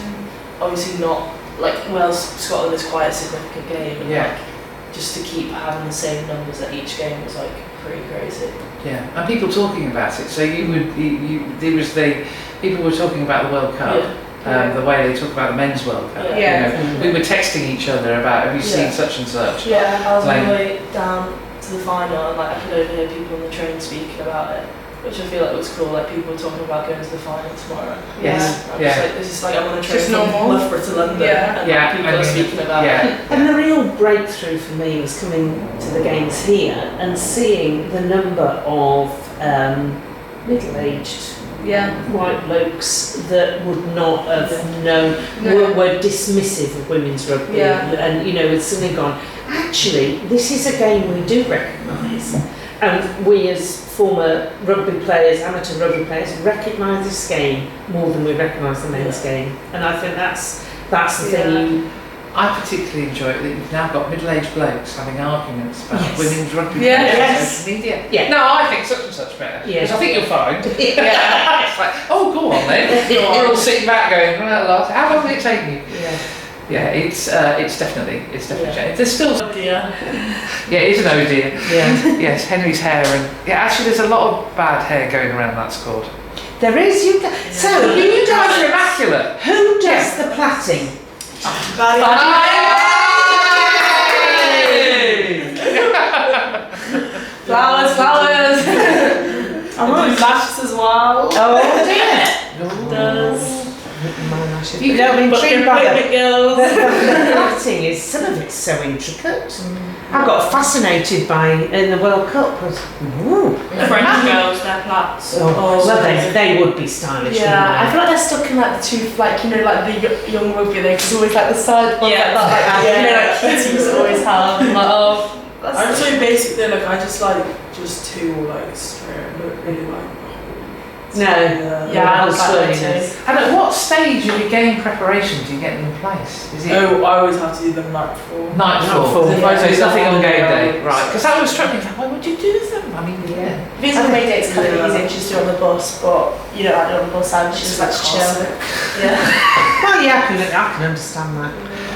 obviously not like Wales Scotland is quite a significant game, and like just to keep having the same numbers at each game was like pretty crazy. Yeah, and people talking about it. So there was people were talking about the World Cup. The way they talk about the men's World Cup. Yeah. You know, we were texting each other about, have you seen such and such? Yeah, I was Like- on the way down to the final and like I could overhear people on the train speaking about it, which I feel like was cool. Like people were talking about going to the final tomorrow. Yes. I'm just like, this is like I'm on a train Just from normal. Loughborough to London, and Yeah, like, people I are mean, speaking about it. Yeah. And the real breakthrough for me was coming to the games here and seeing the number of middle-aged white blokes that would not have known, were dismissive of women's rugby, and you know, had suddenly gone, actually, this is a game we do recognise, and we as former rugby players, amateur rugby players, recognise this game more than we recognise the men's game, and I think that's the thing. I particularly enjoy it that you've now got middle-aged blokes having arguments about women's rugby Yeah. players on Yes. social media. Yeah. No, I think such and such better. Yeah. Because I think you'll find. Yeah. It's like, oh, go on then. You're all sitting back going, well, last, how long will it take you? Yeah, it's definitely changed. There's still, Yeah. yeah, it is an oh dear. Yeah. Yes, Henry's hair and, yeah, actually there's a lot of bad hair going around that squad. There is, so You guys are immaculate. who does the plaiting? Flowers. I do lashes as well. Oh dear. Does. My lashes. You No, I'm intrigued by Picnic girls. the plaiting is, some of it's so intricate. I got fascinated by, in the World Cup, was, ooh. French girls, their plaits. Oh, well, they would be stylish. Yeah, I wouldn't feel like they're stuck in like the two, like you know, like the young rugby. There's always like the side ones Yeah. like that, like you know, like kitties always have. I'm like, oh, that's I'm so basic there, like I just like two like straight, I don't really like they? No. Yeah, I was like that swirliness. too. And at what stage of your game preparation do you get them in place? Is it Oh, I always have to do them night before. nightfall? Nightfall. If I say Yeah. nothing on game day, Yeah. right? Because that was struck me. Like, why would you do them? I mean, yeah. These are May dates kind of easy just do on the bus, but you don't like do on the bus and she's like chill. Yeah. Well, yeah, I can understand that.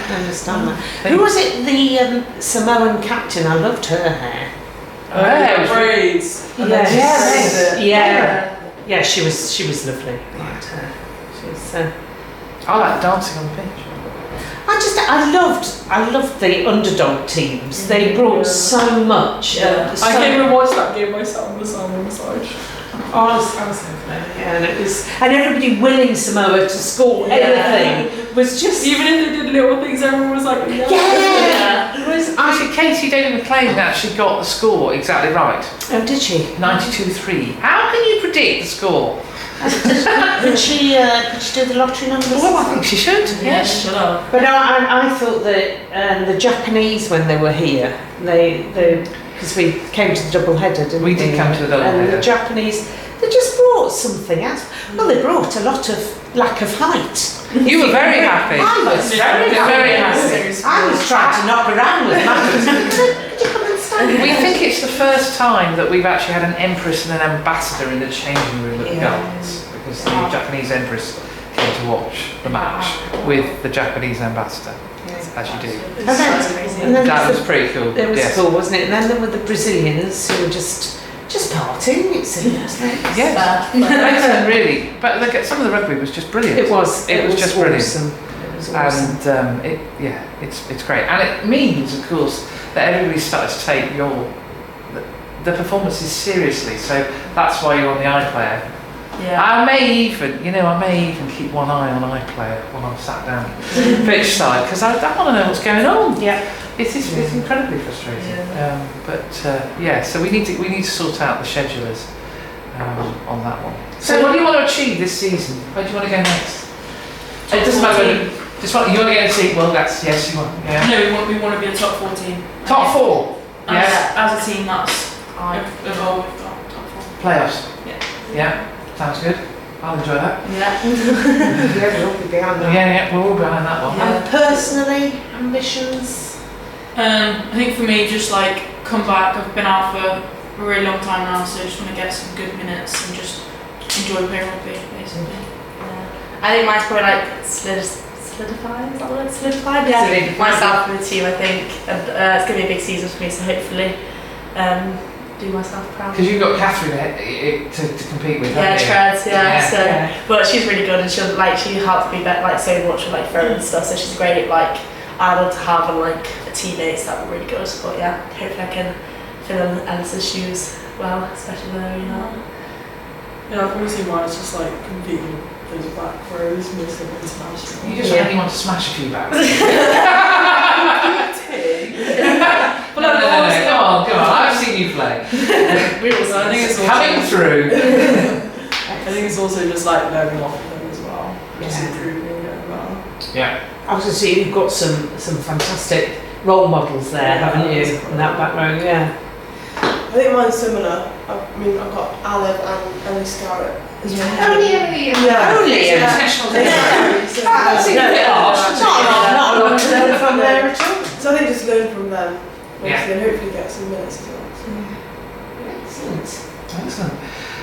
I understand that. Who was it? The Samoan captain. I loved her hair. Oh, yeah, braids. And then Yes. just braid it. Yeah, she was lovely. I liked her. She was. I like dancing on the pitch. I loved the underdog teams. They brought so much. Yeah. So, I came and watched that game myself with Sam on the side. I was lovely. Yeah, and it was, and everybody willing Samoa to score anything was just. Even if they did little things, everyone was like, Yeah. It was. Actually, Katie Daly McLean actually got the score exactly right. Oh, did she? 92-3. How can you predict the score? Could she do the lottery numbers? Well, I think she should. Yes. Shut up. But I thought that the Japanese, when they were here, they because we came to the double header, didn't we? We did come to the double And header. the Japanese, they just brought something else. Well, they brought a lot of lack of height. You were very happy. I was very happy. I was trying to knock around with matters. Could you come and stand? We think it's the first time that we've actually had an empress and an ambassador in the changing room at the Gardens, because the Japanese empress came to watch the match with the Japanese ambassador. as you do. That's crazy. And then That there's was pretty cool. It was yes. cool, wasn't it? And then there were the Brazilians who were just partying, it seemed. Yes. Excellent, really. But look, some of the rugby was just brilliant. It was just brilliant. awesome. It was awesome. And it's great. And it means, of course, that everybody started to take the performances seriously. So that's why you're on the iPlayer. Yeah. I may even keep one eye on iPlayer when I'm sat down pitch side because I want to know what's going on. Yeah. It's incredibly frustrating. Yeah. So we need to sort out the schedulers on that one. So what do you want to achieve this season? Where do you want to go next? It doesn't matter. You want to get a seat. Well, yes, you want. Yeah. No, we want to be a top 4 team. Top 4. Yes. As a team, that's our goal. We've got top 4. Playoffs. Yeah. Yeah. Sounds good. I'll enjoy that. Yeah. Yeah, we'll be behind that. Yeah, we're all behind that one. And personally, ambitions? I think for me, just like come back. I've been out for a really long time now, so I just want to get some good minutes and just enjoy playing rugby, basically. I think mine's probably like solidify, is that the word? Solidified? Yeah. Solidified. Myself in the team, I think. And it's going to be a big season for me, so hopefully do myself proud. Because you've got Catherine to compete with, Yeah, haven't you? Treads, yeah. So, Yeah. but she's really good, and she helps me like so much with like throwing and stuff. So she's great, like idol to have, and like a teammates that were really good. But yeah, hopefully I can fill in Ellis's shoes well, especially when they're really hard. Yeah, I've always seen mine as just like competing those back rows, most of them international. You just want anyone to smash a few back. But no, go on. I've seen you play. I think it's also, Coming through. I think it's also just like learning off of them as well, just Yeah. improving it as well. Yeah. I was going to say, you've got some fantastic role models there, haven't you? In that back row, yeah. I think mine's similar. I've got Aleb and Ellie Scarrett as well. Only International day. That's a bit harsh. Not a lot to learn from there at all. So I think just learn from them, Yeah. obviously, and hopefully get some minutes as well. Excellent.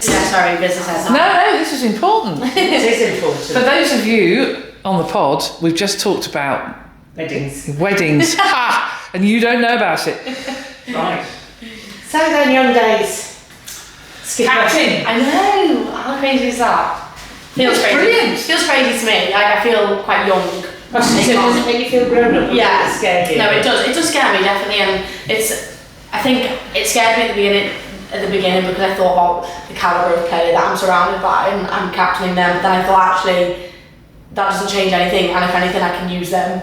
yeah, sorry, business has No, this is important. It is important. For those of you on the pod, we've just talked about weddings. Ha! And you don't know about it. Right. So then, young days. Captain. I know. How crazy is that? Feels It's crazy. brilliant. Feels crazy to me. Like I feel quite young. So does it make you feel grown up? Yeah. Does it scare you? No, it does. It does scare me definitely, and I think it scared me at the beginning because I thought about the calibre of player that I'm surrounded by and I'm captaining them. But then I thought actually that doesn't change anything, and if anything, I can use them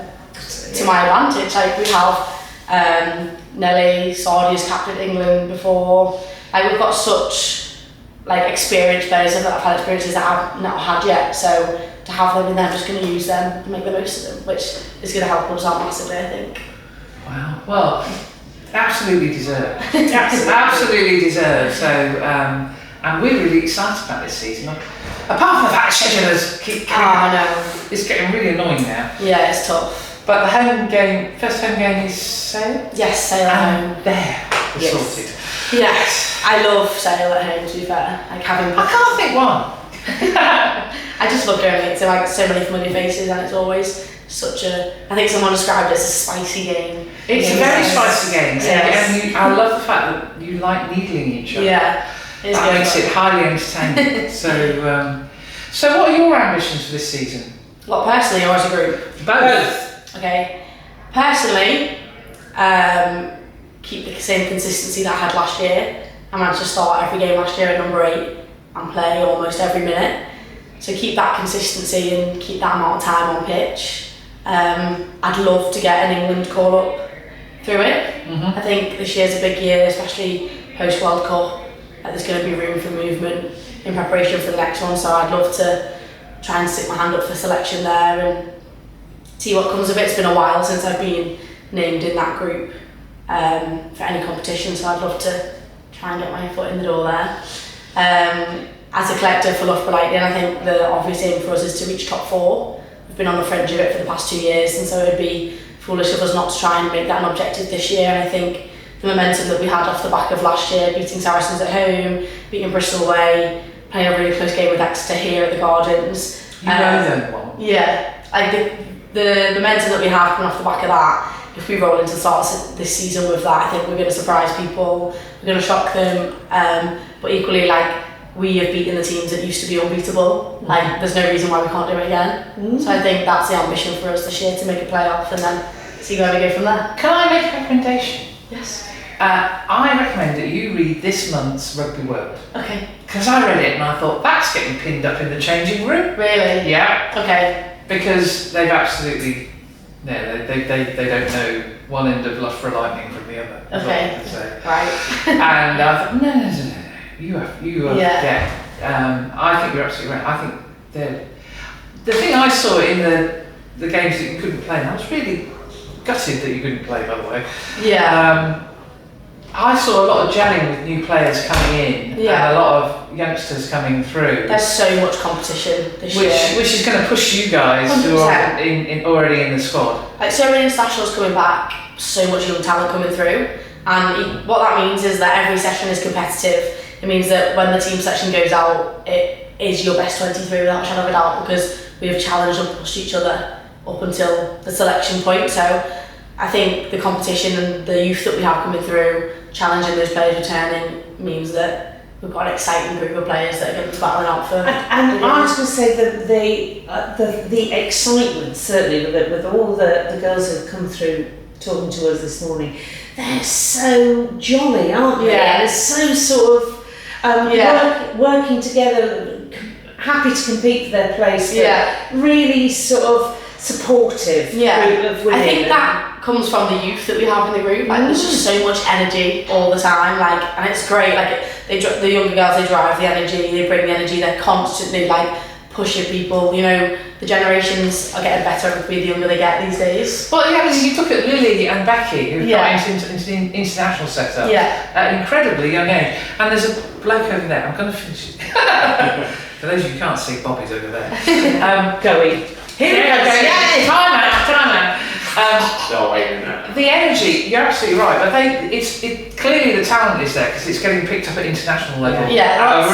to my advantage. Like we have Nelly, Saudi has captained England before. Like we've got such like experienced players that have had experiences that I've not had yet. So to have them in there, I'm just going to use them and make the most of them, which is going to help us out massively, I think. Wow. Well, absolutely deserved. Absolutely deserved. So, and we're really excited about this season. Apart from the fact schedulers keep coming I know. it's getting really annoying now. Yeah, it's tough. But the first home game is Sale. Yes, Sale at home. And there, we're Yes. sorted. Yes, I love Sale at home, to be fair. Like having. I can't think one. I just love going to like so many familiar faces, and it's always such a. I think someone described it as a spicy game. It's a Yes. very spicy game. Yes. And I love the fact that you like needling each other. Yeah, it's That good. makes it highly entertaining. So what are your ambitions for this season? What, personally or as a group? Both. Okay. Personally, keep the same consistency that I had last year. I managed to start every game last year at number 8 and play almost every minute. So keep that consistency and keep that amount of time on pitch. I'd love to get an England call up through it. I think this year's a big year, especially post World Cup. There's going to be room for movement in preparation for the next one. So I'd love to try and stick my hand up for selection there and see what comes of it. It's been a while since I've been named in that group for any competition, so I'd love to try and get my foot in the door there. As a collector for Loughborough Lightning, I think the obvious aim for us is to reach top 4. We've been on the fringe of it for the past 2 years, and so it would be foolish of us not to try and make that an objective this year. And I think the momentum that we had off the back of last year, beating Saracens at home, beating Bristol away, playing a really close game with Exeter here at the Gardens. You know them well. Yeah, the momentum that we have coming off the back of that, if we roll into the start of this season with that, I think we're going to surprise people, we're going to shock them, but equally, like, we have beaten the teams that used to be unbeatable. Like, there's no reason why we can't do it again. So I think that's the ambition for us this year, to make a playoff and then see where we go from there. Can I make a recommendation? Yes. I recommend that you read this month's Rugby World. Okay. Because I read it and I thought, that's getting pinned up in the changing room. Really? Yeah. Okay. Because they've absolutely, they don't know one end of Loughborough Lightning from the other. Okay. Right. And I thought, no. You have, Yeah. I think you're absolutely right. I think the thing I saw in the games that you couldn't play, and I was really gutted that you couldn't play, by the way. Yeah. I saw a lot of gelling with new players coming in, and a lot of youngsters coming through. There's so much competition this year. Which is going to push you guys who are already in the squad. Like, so many internationals coming back, so much young talent coming through, and what that means is that every session is competitive. It means that when the team selection goes out, it is your best 23 without a shadow of a doubt, because we have challenged and pushed each other up until the selection point. So I think the competition and the youth that we have coming through, challenging those players returning, means that we've got an exciting group of players that are going to be battling out for. And I was going to say that the excitement, certainly with all the girls who have come through talking to us this morning, they're so jolly, aren't they? Yeah. They're so sort of working together, happy to compete for their place. Really sort of supportive group of women. I think that comes from the youth that we have in the group. Like, there's just so much energy all the time, like, and it's great. Like, the younger girls, they drive the energy, they bring the energy, they're constantly like pushing people. You know, the generations are getting better the younger they get these days. Well, yeah, you look at Lily and Becky, who've got into the international setup at an incredibly young age. And there's a bloke over there, I'm going to finish it. For those of you who can't see, Bobby's over there. Going. Here we go. Yeah, time out. No, wait a minute. The energy, you're absolutely right, but clearly the talent is there because it's getting picked up at international level. Yeah.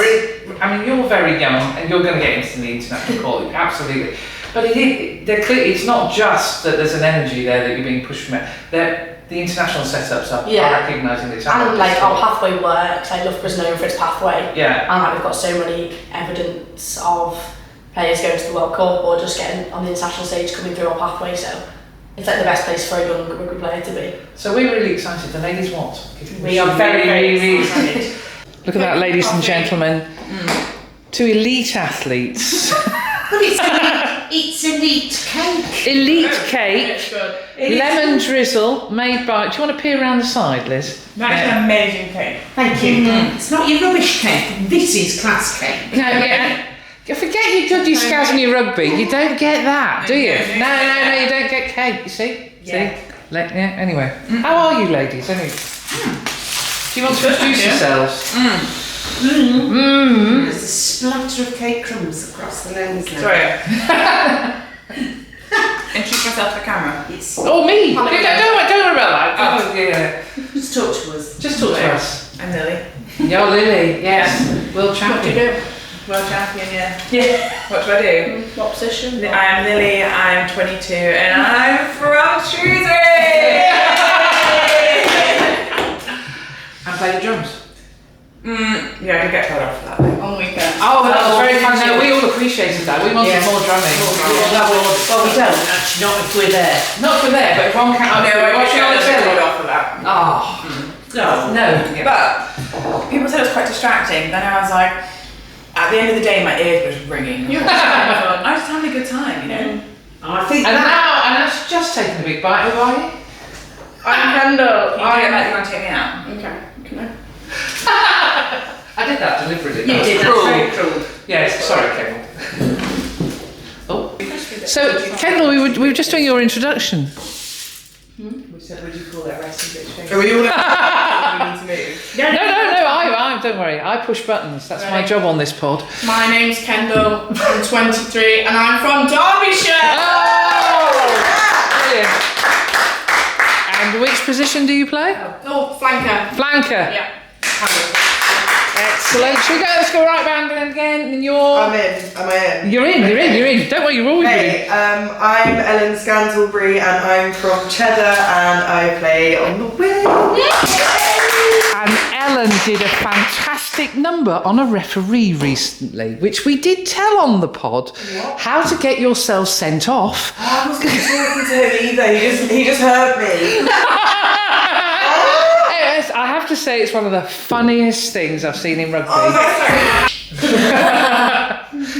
I mean, you're very young and you're going to get into the international quality, absolutely. But it's not just that there's an energy there that you're being pushed from it. The international setups are recognising the talent. And like our pathway works, like Loughborough's known for its pathway. Yeah. And like we've got so many evidence of players going to the World Cup or just getting on the international stage coming through our pathway, so it's like the best place for a young rugby player to be. So we're really excited. The Ladies Wot. We are very, very excited. Look at that, ladies and gentlemen. Two elite athletes. It's elite cake. Elite cake. Lemon drizzle made by. Do you want to peer around the side, Liz? That's an amazing cake. Thank you. It's not your rubbish cake. This is class cake. No, forget your dodgy scaz and your rugby. You don't get that, do you? No, you don't get cake. You see? Yeah. See? Anyway, how are you, ladies? Anyway, do you want to introduce yourselves? There's a splatter of cake crumbs across the lens now. Sorry. Introduce myself to the camera. Oh, me? Don't worry about that. Oh, yeah. Just talk to us. Just talk to us. I'm Lily. You're Lily, yes. World champion. World champion, yeah. What do I do? What position? I'm Lily, I'm 22, and I'm from Shrewsbury! And play the drums. Yeah, I did get told off for that on weekends. Oh, that was very fun. No, we all appreciated that. We wanted more drumming. Well, we don't actually, not if we're there. Not if we're there, but if one can't. No, I watch it on the got told telly. off for that. No. But people said it was quite distracting. Then I was like, at the end of the day, my ears was ringing. I was just having a good time, you know. I think and that's just taking a big bite. Who are you? I'm Kendall. You want to take me out? Okay. Can I? I did that deliberately. you did. That's very cruel. Yes, sorry, Kendall. Oh. So, Kendall, we were just doing your introduction. We said, would you call that resting bitch face? Are we all need to move? No, don't worry. I push buttons. That's my job on this pod. My name's Kendall, I'm 23, and I'm from Derbyshire! Oh! Brilliant. And which position do you play? Oh, flanker. Flanker. Yeah. Excellent. Let's go right round again. in and you're... I'm in. Am I in? You're in. Don't worry, you're always in. Hey, I'm Ellen Scantlebury and I'm from Cheddar and I play on the wing. And Ellen did a fantastic number on a referee recently, which we did tell on the pod. What? How to get yourself sent off. I wasn't talking to him either. He just heard me. Yes, I have to say it's one of the funniest things I've seen in rugby. Oh, sorry.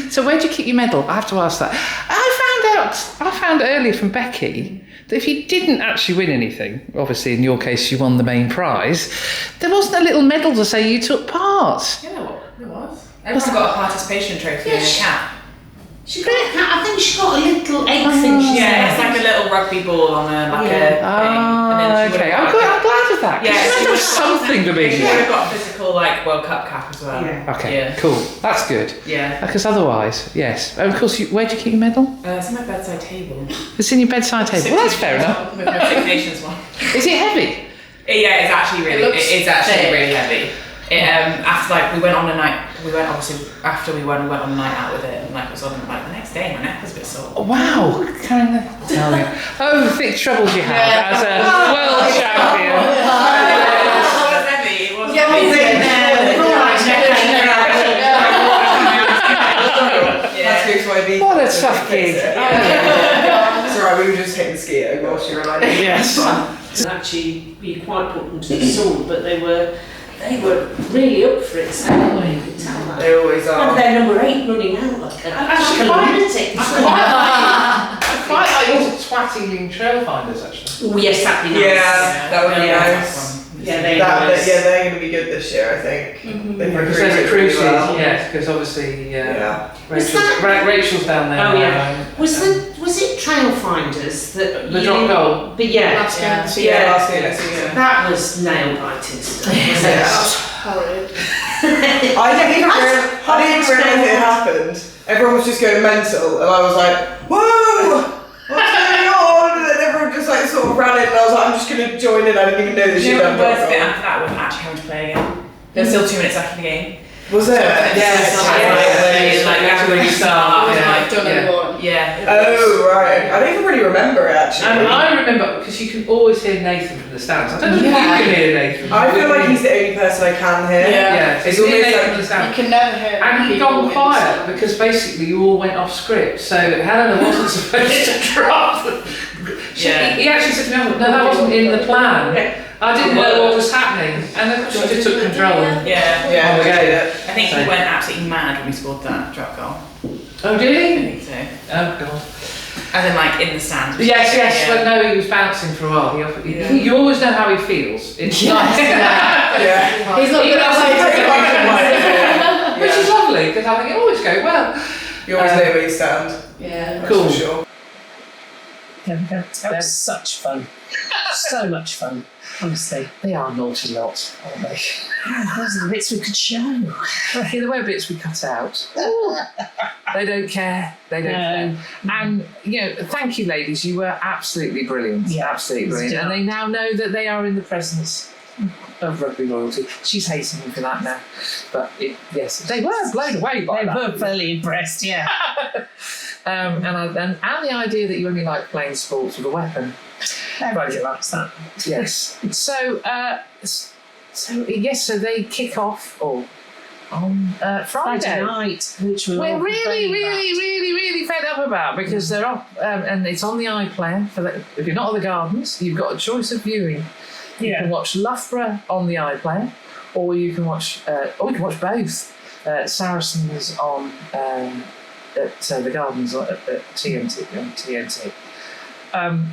So where do you keep your medal? I have to ask that. I found earlier from Becky that if you didn't actually win anything, obviously in your case you won the main prize, there wasn't a little medal to say you took part. Yeah, there was. Everyone got a participation trophy and a cap. She got a cat. I think she got a little egg thing. Yeah, it's like a little rugby ball on a thing. Okay. I'm glad of that. Yeah, there was something to be. She would have got a physical World Cup cap as well. Yeah. Okay, cool. That's good. Yeah. Because otherwise, yes. Of course, where do you keep your medal? It's on my bedside table. It's in your bedside table. Well, that's fair enough. With my Six Nations one. Is it heavy? Yeah, it's actually really. It's actually really heavy. After we went on a night. We went after we won. We went on a night out with it, and it was on the next day. My neck was a bit sore. Oh, wow! Oh, thick troubles you had as a world champion. It was heavy. What a tough gig. It's alright, we were just hitting skier while she reminded me. Yes. Actually, we quite put them to the sword, but they were really up for it. So you could tell that. They always are. And they're number 8 running out like a lunatic. I quite like yours twatty Trailfinders actually. Oh yes, that'd be nice. Yeah, that would be nice. Yeah, they're going to be good this year, I think. They've Because recruited there's really well. yes, because obviously Yeah. Rachel's down there. Oh now. yeah. Was it Trailfinders that The drop goal? But yeah, Last year. that was nail biting stuff. Yeah. Horrid. I didn't even realise it happened. Everyone was just going mental, and I was like, "Whoa, what's going on?" And then everyone just sort of ran in, and I was like, "I'm just going to join in." I didn't even know that You she'd know done the worst bit that. after that was actually having to play again. There was still 2 minutes after the game. Was it? Yeah. Oh right. I don't even really remember it actually. And I remember because you can always hear Nathan from the stands. I don't know if you can hear Nathan. I feel like he's the only person I can hear. Yeah, it's always Nathan like- from the stands. You can never hear. And he'd people gone in quiet the- because basically you all went off script. So Helena wasn't supposed to drop. He actually said to me, "No, that wasn't in the plan. I didn't know what was happening." And then she just took control. Yeah, we did it. I think he went absolutely mad when we scored that drop goal. Oh, did I he? think so. Oh, God. As in in the stands. Yes, Yeah. but no, he was bouncing for a while. You always know how he feels. It's nice to know. Yeah. He's not Even good as at which is lovely because I think it always go well. You always know where you stand. Yeah. That's Cool. for sure. That was such fun. So much fun, honestly. They are naughty lots, aren't they? Those are the bits we could show. Yeah, there were bits we cut out. They don't care. They don't care. And, thank you, ladies. You were absolutely brilliant. Yeah, absolutely brilliant. And they now know that they are in the presence of rugby royalty. She's hating me for that now. But, yes, they were blown away by They that. were fairly impressed, yeah. And the idea that you only like playing sports with a weapon. Everybody likes that. Yes. So they kick off on Friday night, which we're really fed up about because they're off, and it's on the iPlayer. If you're not at the Gardens, you've got a choice of viewing. You can watch Loughborough on the iPlayer, or you can watch, both. Saracens on at the Gardens at TNT.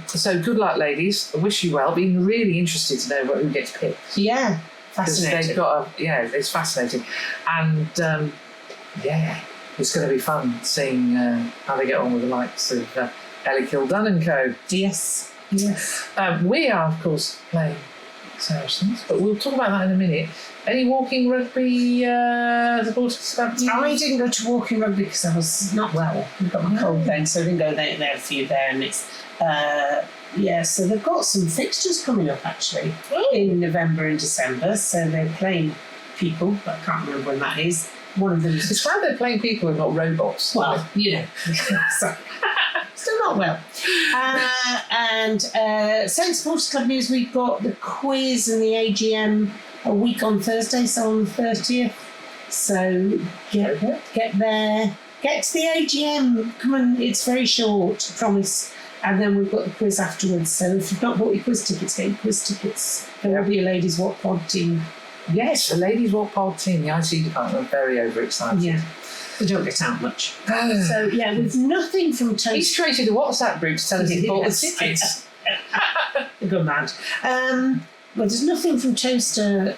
So good luck, ladies. I wish you well. Being really interested to know who gets picked. Yeah, Because fascinating. they've got it's fascinating. And it's going to be fun seeing how they get on with the likes of Ellie Kildan and co. Yes. We are, of course, playing Saracens, but we'll talk about that in a minute. Any walking rugby supporters? I didn't go to walking rugby because I was not well. I got my cold then, so I didn't go there. There are a few there, and it's so they've got some fixtures coming up actually in November and December. So they're playing people, but I can't remember when that is. one of them. It's why they're playing people and not robots. Well, so, still not well. And Saint Sports Club news, we've got the quiz and the AGM a week on Thursday, so on the 30th. So get there. Get to the AGM. Come on, it's very short, I promise. And then we've got the quiz afterwards. So if you've not bought your quiz tickets, get your quiz tickets. There will be a Ladies Wot Pod team. Yes, the Ladies Wot Pod team, the IT department, are very overexcited. Yeah, they don't get out much. So yeah, with nothing from Toast. He's created a WhatsApp group to tell us he bought the tickets. Good man. Well, there's nothing from Toaster.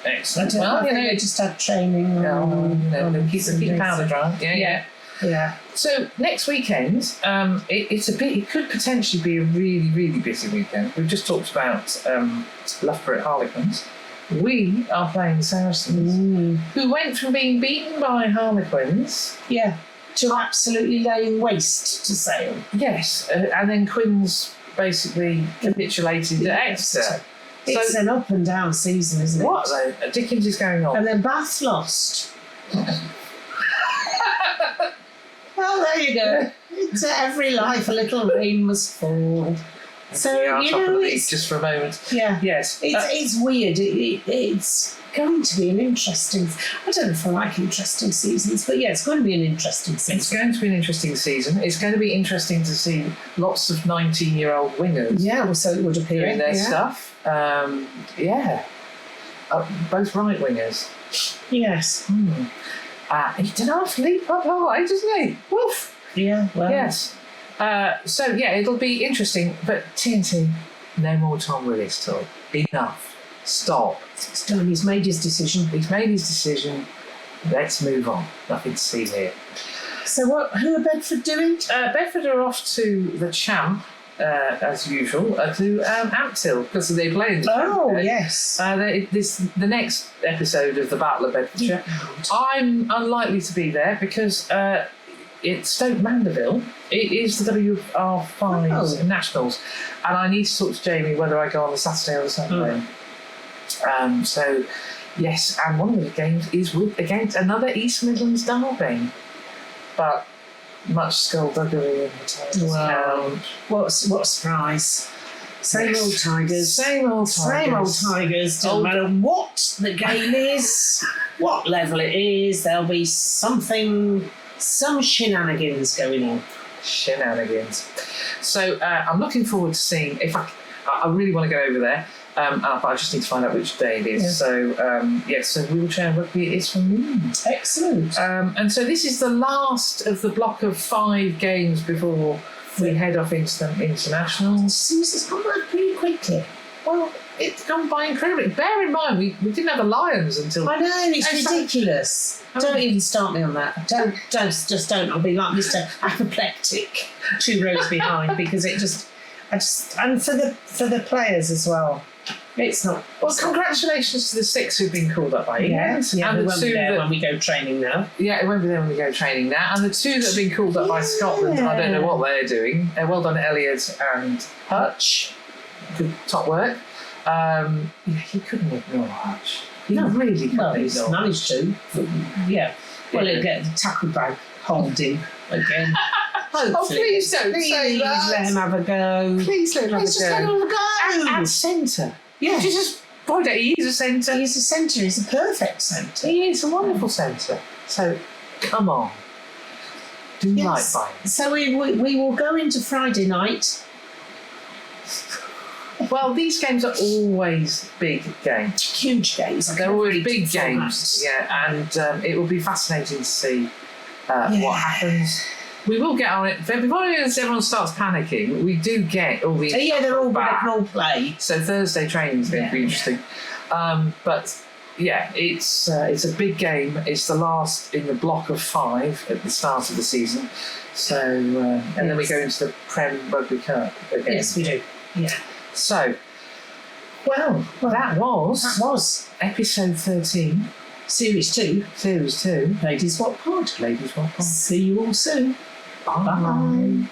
Excellent. Well, they just had training. Keep the powder dry. Yeah. So next weekend, it could potentially be a really, really busy weekend. We've just talked about Loughborough Harlequins. We are playing Saracens, who went from being beaten by Harlequins, to absolutely laying waste to Sale. Yes, and then Quins basically capitulated at Exeter. It's an up and down season, isn't it? What though? Dickens is going on. And then Bath lost. Well, there you go. Into every life a little rain must fall. So, it's just for a moment. Yeah. Yes. It's weird. It's going to be an interesting. I don't know if I like interesting seasons, but it's going to be an interesting season. It's going to be an interesting season. It's going to be interesting to see lots of 19-year-old wingers. Yeah, well, so it would appear. Doing their stuff. Both right wingers. Yes. He did have to leap up high, doesn't he? Woof. Yeah. Well. Yes. It'll be interesting. But TNT, no more Tom Willis talk. Enough. Stop. It's done. He's made his decision. Let's move on. Nothing to see here. So who are Bedford doing? Bedford are off to the Champ, as usual, to Amptill, because they're playing. Yes. The next episode of the Battle of Bedfordshire. I'm unlikely to be there because it's Stoke Mandeville. It is the WR5 Nationals, and I need to talk to Jamie whether I go on the Saturday or the Sunday. Yes, and one of the games is against another East Midlands derby, but much skullduggery in the titles. Well, what a surprise! Same old Tigers. Same old Tigers. Doesn't matter what the game is, what level it is. There'll be some shenanigans going on. Shenanigans. So I'm looking forward to seeing if I really want to go over there. But I just need to find out which day it is. Yeah. So wheelchair rugby is for me. Excellent. And so this is the last of the block of 5 games before we head off into the internationals. Seems it's gone by pretty quickly. Well, it's gone by incredibly. Bear in mind, we didn't have the Lions until. I know, it's ridiculous. Don't even start me on that. Don't. I'll be like Mr. Apoplectic 2 rows behind because and for the players as well. It's not. Well, congratulations to the 6 who've been called up by England. Yeah, and they the won't 2 be there when we go training now. Yeah, it won't be there when we go training now. And the 2 that have been called up by Scotland, I don't know what they're doing. Well done, Elliot and Hutch. Good top work. He couldn't ignore Hutch. He really couldn't ignore. He's managed to. Yeah. Well, he'll get tackled by Holding again. Hopefully. Please don't say that. Let him have a go. Please let him have a go. Just let him have a go. At centre. Yeah. Could you just point out he is a centre? He's a centre. He's a perfect centre. He is a wonderful centre. So, come on. Do right by him. So we will go into Friday night. Well, these games are always big games. Huge games. They're always big games. Yeah, and it will be fascinating to see what happens. We will get on it. Before everyone starts panicking, we do get all these. They're all back. They can all play. So Thursday training is going to be interesting. But yeah, it's a big game. It's the last in the block of 5 at the start of the season. So and then we go into the Prem Rugby Cup again. Yes, we do. Yeah. So, well, that was episode 13. Series 2. Series 2. Ladies Wot Pod. Ladies Wot Pod. See you all soon. Bye.